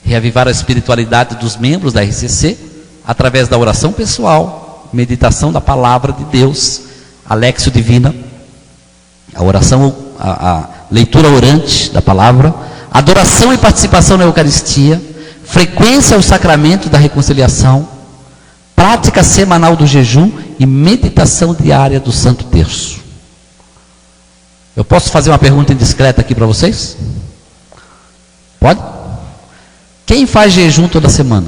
S1: reavivar a espiritualidade dos membros da RCC através da oração pessoal, meditação da palavra de Deus, a Lexio Divina, a oração, a leitura orante da palavra, adoração e participação na Eucaristia, frequência ao sacramento da reconciliação, prática semanal do jejum e meditação diária do Santo Terço. Eu posso fazer uma pergunta indiscreta aqui para vocês? Pode? Quem faz jejum toda semana?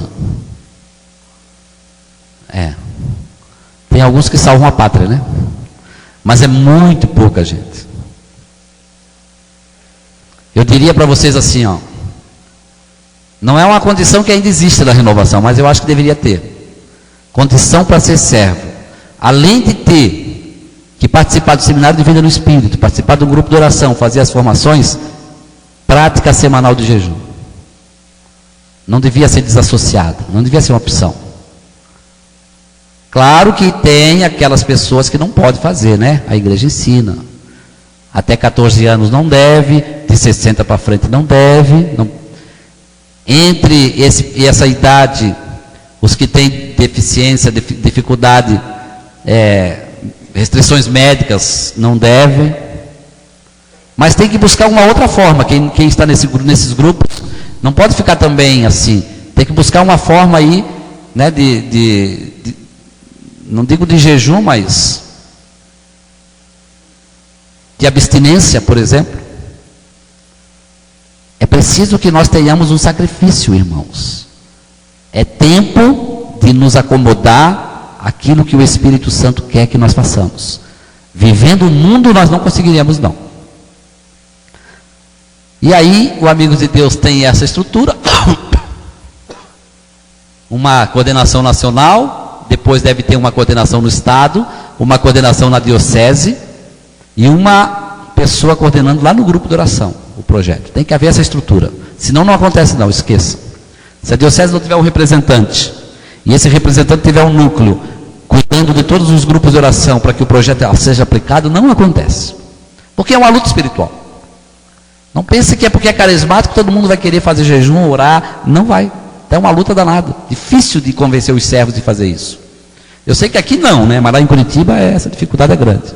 S1: Tem alguns que salvam a pátria, né? Mas é muito pouca gente. Eu diria para vocês assim, ó, não é uma condição que ainda existe da renovação, mas eu acho que deveria ter. Condição para ser servo, além de ter que participar do seminário de vida no Espírito, participar do grupo de oração, fazer as formações, prática semanal de jejum. Não devia ser desassociada, não devia ser uma opção. Claro que tem aquelas pessoas que não podem fazer, né? A igreja ensina. Até 14 anos não deve, de 60 para frente não deve. Não. Entre essa idade, os que têm deficiência, dificuldade, restrições médicas, não devem. Mas tem que buscar uma outra forma. Quem está nesses grupos, não pode ficar também assim. Tem que buscar uma forma aí, né, não digo de jejum, mas de abstinência, por exemplo. É preciso que nós tenhamos um sacrifício, irmãos. É tempo de nos acomodar àquilo que o Espírito Santo quer que nós façamos. Vivendo o mundo nós não conseguiríamos, não. E aí o Amigos de Deus tem essa estrutura, uma coordenação nacional, depois deve ter uma coordenação no estado, uma coordenação na diocese e uma pessoa coordenando lá no grupo de oração o projeto. Tem que haver essa estrutura, senão não acontece não, esqueça. Se a diocese não tiver um representante e esse representante tiver um núcleo cuidando de todos os grupos de oração para que o projeto seja aplicado, não acontece, porque é uma luta espiritual. Não pense que é porque é carismático todo mundo vai querer fazer jejum, orar. Não vai. É uma luta danada. Difícil de convencer os servos de fazer isso. Eu sei que aqui não, né? Mas lá em Curitiba essa dificuldade é grande.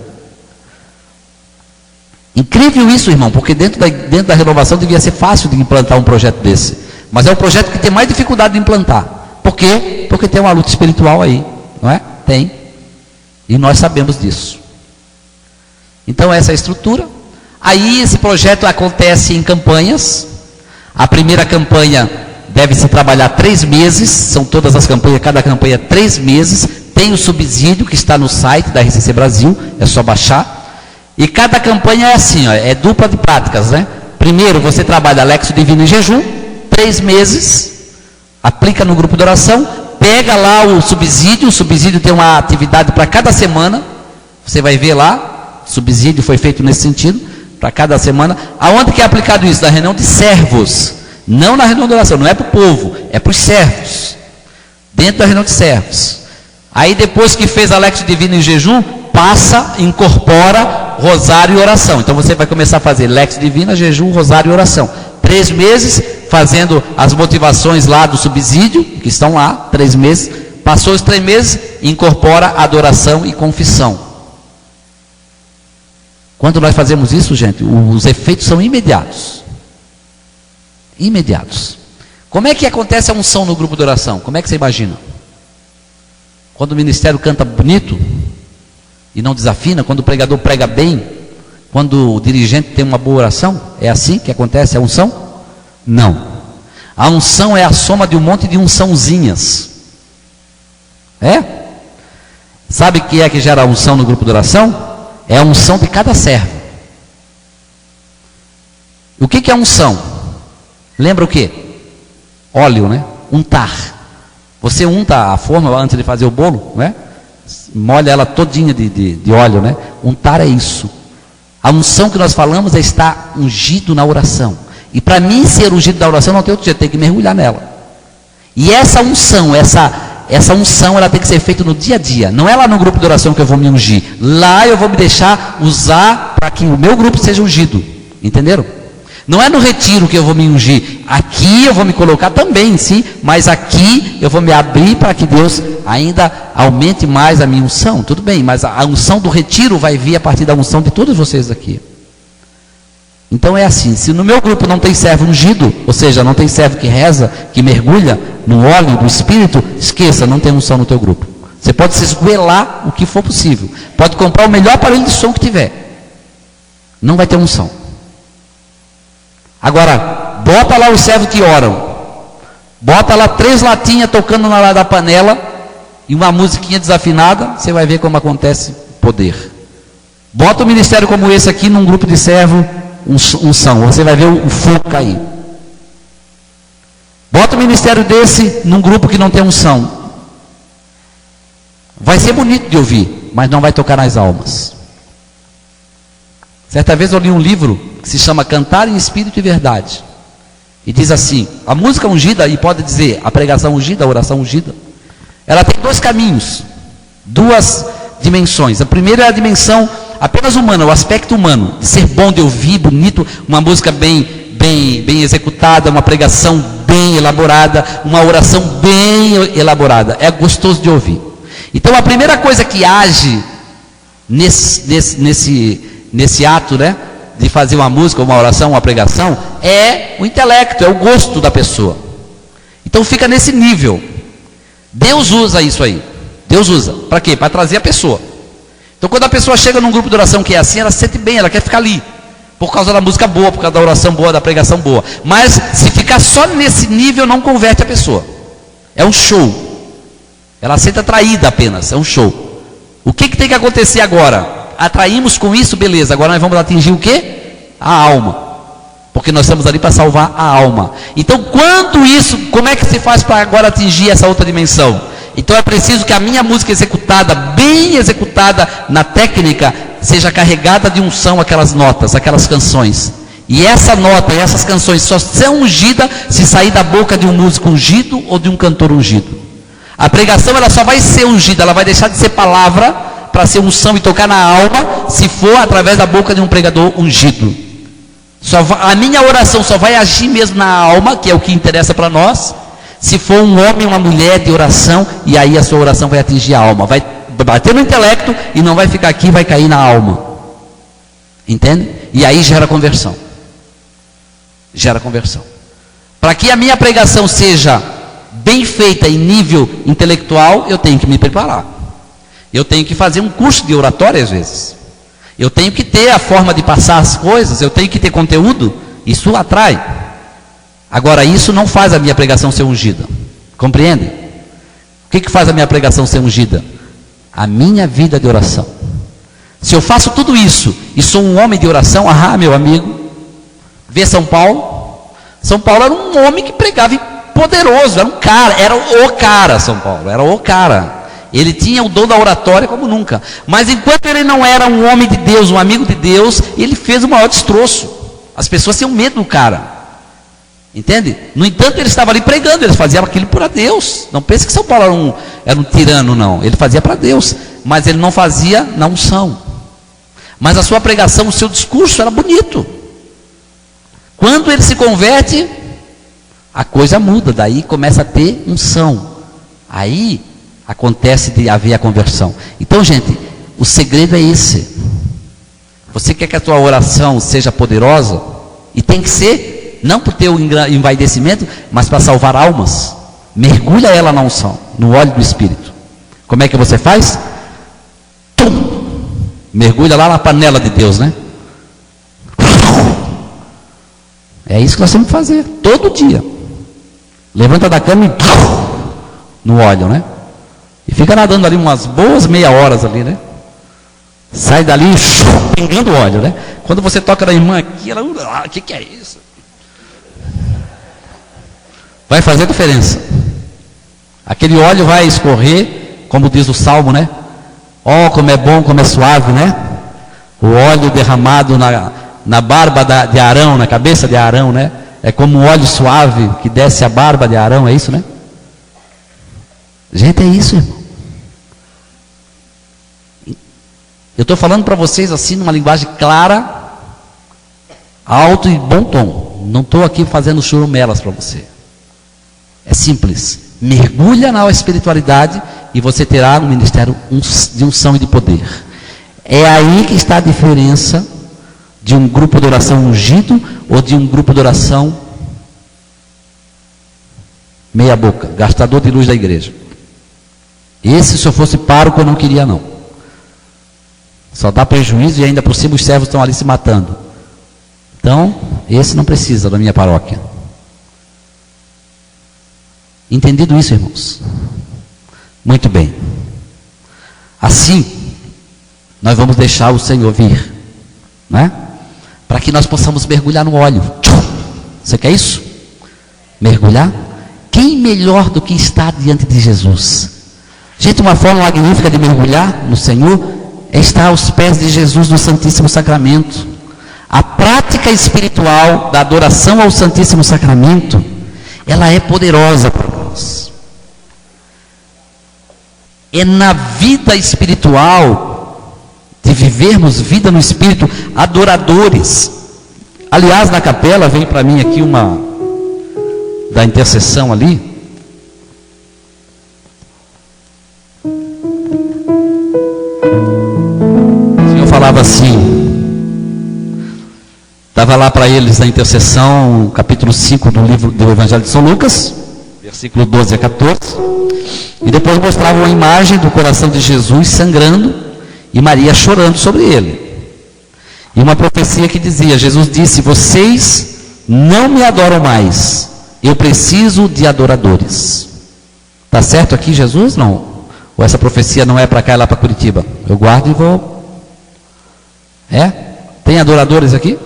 S1: Incrível isso, irmão, porque dentro da renovação devia ser fácil de implantar um projeto desse. Mas é o projeto que tem mais dificuldade de implantar. Por quê? Porque tem uma luta espiritual aí. Não é? Tem. E nós sabemos disso. Então essa é a estrutura. Aí esse projeto acontece em campanhas. A primeira campanha deve-se trabalhar 3 meses, são todas as campanhas, cada campanha 3 meses, tem o subsídio que está no site da RCC Brasil, é só baixar. E cada campanha é assim, ó, é dupla de práticas, né? Primeiro você trabalha Lexio Divina em jejum, 3 meses, aplica no grupo de oração, pega lá o subsídio tem uma atividade para cada semana, você vai ver lá, o subsídio foi feito nesse sentido, para cada semana. Aonde que é aplicado isso? Na reunião de servos, não na reunião de oração, não é para o povo, é para os servos, dentro da reunião de servos. Aí depois que fez a Lexio Divina em jejum, incorpora rosário e oração. Então você vai começar a fazer Lexio Divina, jejum, rosário e oração. 3 meses, fazendo as motivações lá do subsídio, que estão lá, 3 meses. Passou os 3 meses, incorpora adoração e confissão. Quando nós fazemos isso, gente, os efeitos são imediatos. Imediatos. Como é que acontece a unção no grupo de oração? Como é que você imagina? Quando o ministério canta bonito e não desafina, quando o pregador prega bem, quando o dirigente tem uma boa oração, é assim que acontece a unção? Não. A unção é a soma de um monte de unçãozinhas. É? Sabe o que é que gera a unção no grupo de oração? É a unção de cada servo. O que é unção? Lembra o que? Óleo, né? Untar. Você unta a forma antes de fazer o bolo, não é? Molha ela todinha de óleo, né? Untar é isso. A unção que nós falamos é estar ungido na oração. E para mim ser ungido na oração não tem outro jeito, tem que mergulhar nela. E essa unção, essa unção ela tem que ser feita no dia a dia. Não é lá no grupo de oração que eu vou me ungir. Lá eu vou me deixar usar para que o meu grupo seja ungido. Entenderam? Não é no retiro que eu vou me ungir. Aqui eu vou me colocar também, sim. Mas aqui eu vou me abrir para que Deus ainda aumente mais a minha unção. Tudo bem, mas a unção do retiro vai vir a partir da unção de todos vocês aqui. Então é assim, se no meu grupo não tem servo ungido, ou seja, não tem servo que reza, que mergulha no óleo do Espírito, esqueça, não tem unção no teu grupo. Você pode se esgoelar o que for possível. Pode comprar o melhor aparelho de som que tiver. Não vai ter unção. Agora, bota lá os servos que oram. Bota lá 3 latinhas tocando na hora da panela e uma musiquinha desafinada, você vai ver como acontece poder. Bota um ministério como esse aqui num grupo de servo, unção. Você vai ver o fogo cair. Bota um ministério desse num grupo que não tem unção. Vai ser bonito de ouvir, mas não vai tocar nas almas. Certa vez eu li um livro que se chama Cantar em Espírito e Verdade. E diz assim, a música ungida, e pode dizer a pregação ungida, a oração ungida, ela tem 2 caminhos, 2 dimensões. A primeira é a dimensão apenas humana, o aspecto humano, de ser bom de ouvir, bonito, uma música bem executada, uma pregação bem elaborada, uma oração bem elaborada, é gostoso de ouvir. Então a primeira coisa que age nesse ato, né, de fazer uma música, uma oração, uma pregação, é o intelecto, é o gosto da pessoa. Então fica nesse nível. Deus usa isso aí. Deus usa. Para quê? Para trazer a pessoa. Então quando a pessoa chega num grupo de oração que é assim, ela se sente bem, ela quer ficar ali. Por causa da música boa, por causa da oração boa, da pregação boa. Mas se ficar só nesse nível, não converte a pessoa. É um show. Ela se sente atraída apenas, é um show. O que tem que acontecer agora? Atraímos com isso, beleza. Agora nós vamos atingir o quê? A alma. Porque nós estamos ali para salvar a alma. Então, quanto isso, como é que se faz para agora atingir essa outra dimensão? Então é preciso que a minha música executada, bem executada na técnica, seja carregada de unção, aquelas notas, aquelas canções. E essa nota e essas canções só são ungidas se sair da boca de um músico ungido ou de um cantor ungido. A pregação ela só vai ser ungida, ela vai deixar de ser palavra para ser unção e tocar na alma, se for através da boca de um pregador ungido. A minha oração só vai agir mesmo na alma, que é o que interessa para nós, se for um homem ou uma mulher de oração, e aí a sua oração vai atingir a alma, vai bater no intelecto e não vai ficar aqui, vai cair na alma. Entende? E aí gera conversão. Gera conversão. Para que a minha pregação seja bem feita em nível intelectual, eu tenho que me preparar. Eu tenho que fazer um curso de oratória às vezes. Eu tenho que ter a forma de passar as coisas, eu tenho que ter conteúdo. Isso atrai. Agora, isso não faz a minha pregação ser ungida. Compreende? O que faz a minha pregação ser ungida? A minha vida de oração. Se eu faço tudo isso e sou um homem de oração, meu amigo, vê São Paulo. São Paulo era um homem que pregava poderoso, era o cara, São Paulo, era o cara. Ele tinha o dom da oratória como nunca. Mas enquanto ele não era um homem de Deus, um amigo de Deus, ele fez o maior destroço. As pessoas tinham medo do cara. Entende? No entanto, ele estava ali pregando, ele fazia aquilo para Deus. Não pense que São Paulo era um tirano, não. Ele fazia para Deus, mas ele não fazia na unção. Mas a sua pregação, o seu discurso era bonito. Quando ele se converte, a coisa muda, daí começa a ter unção. Aí acontece de haver a conversão. Então, gente, o segredo é esse. Você quer que a tua oração seja poderosa? E tem que ser, não por ter o envaidecimento, mas para salvar almas. Mergulha ela na unção, no óleo do Espírito. Como é que você faz? Tum! Mergulha lá na panela de Deus, né? É isso que nós temos que fazer, todo dia. Levanta da cama e no óleo, né? E fica nadando ali umas boas meia horas ali, né? Sai dali pingando óleo, né? Quando você toca na irmã aqui, ela, o que é isso? Vai fazer diferença. Aquele óleo vai escorrer, como diz o Salmo, né? Oh, como é bom, como é suave, né? O óleo derramado na barba de Arão, na cabeça de Arão, né? É como um óleo suave que desce a barba de Arão, é isso, né? Gente, é isso, irmão. Eu estou falando para vocês assim, numa linguagem clara, alto e bom tom. Não estou aqui fazendo churumelas para você. É simples. Mergulha na espiritualidade e você terá um ministério de unção e de poder. É aí que está a diferença de um grupo de oração ungido ou de um grupo de oração meia boca, gastador de luz da igreja. Esse, se eu fosse pároco, eu não queria não. Só dá prejuízo e ainda por cima os servos estão ali se matando. Então, esse não precisa da minha paróquia. Entendido isso, irmãos? Muito bem. Assim, nós vamos deixar o Senhor vir, né? Para que nós possamos mergulhar no óleo. Você quer isso? Mergulhar? Quem melhor do que estar diante de Jesus? Gente, uma forma magnífica de mergulhar no Senhor é estar aos pés de Jesus no Santíssimo Sacramento. A prática espiritual da adoração ao Santíssimo Sacramento, ela é poderosa para nós. É na vida espiritual, de vivermos vida no Espírito, adoradores. Aliás, na capela, vem para mim aqui uma da intercessão ali. O Senhor falava assim, estava lá para eles na intercessão, capítulo 5 do livro do Evangelho de São Lucas, versículo 12 a 14, e depois mostrava uma imagem do coração de Jesus sangrando e Maria chorando sobre ele. E uma profecia que dizia, Jesus disse, vocês não me adoram mais, eu preciso de adoradores. Está certo aqui Jesus? Não. Ou essa profecia não é para cá, é lá para Curitiba? Eu guardo e vou. É? Tem adoradores aqui?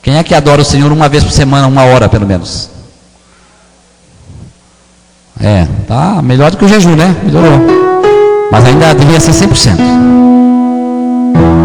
S1: Quem é que adora o Senhor uma vez por semana, 1 hora pelo menos? É, tá melhor do que o jejum, né? Melhorou. Mas ainda devia ser 100%.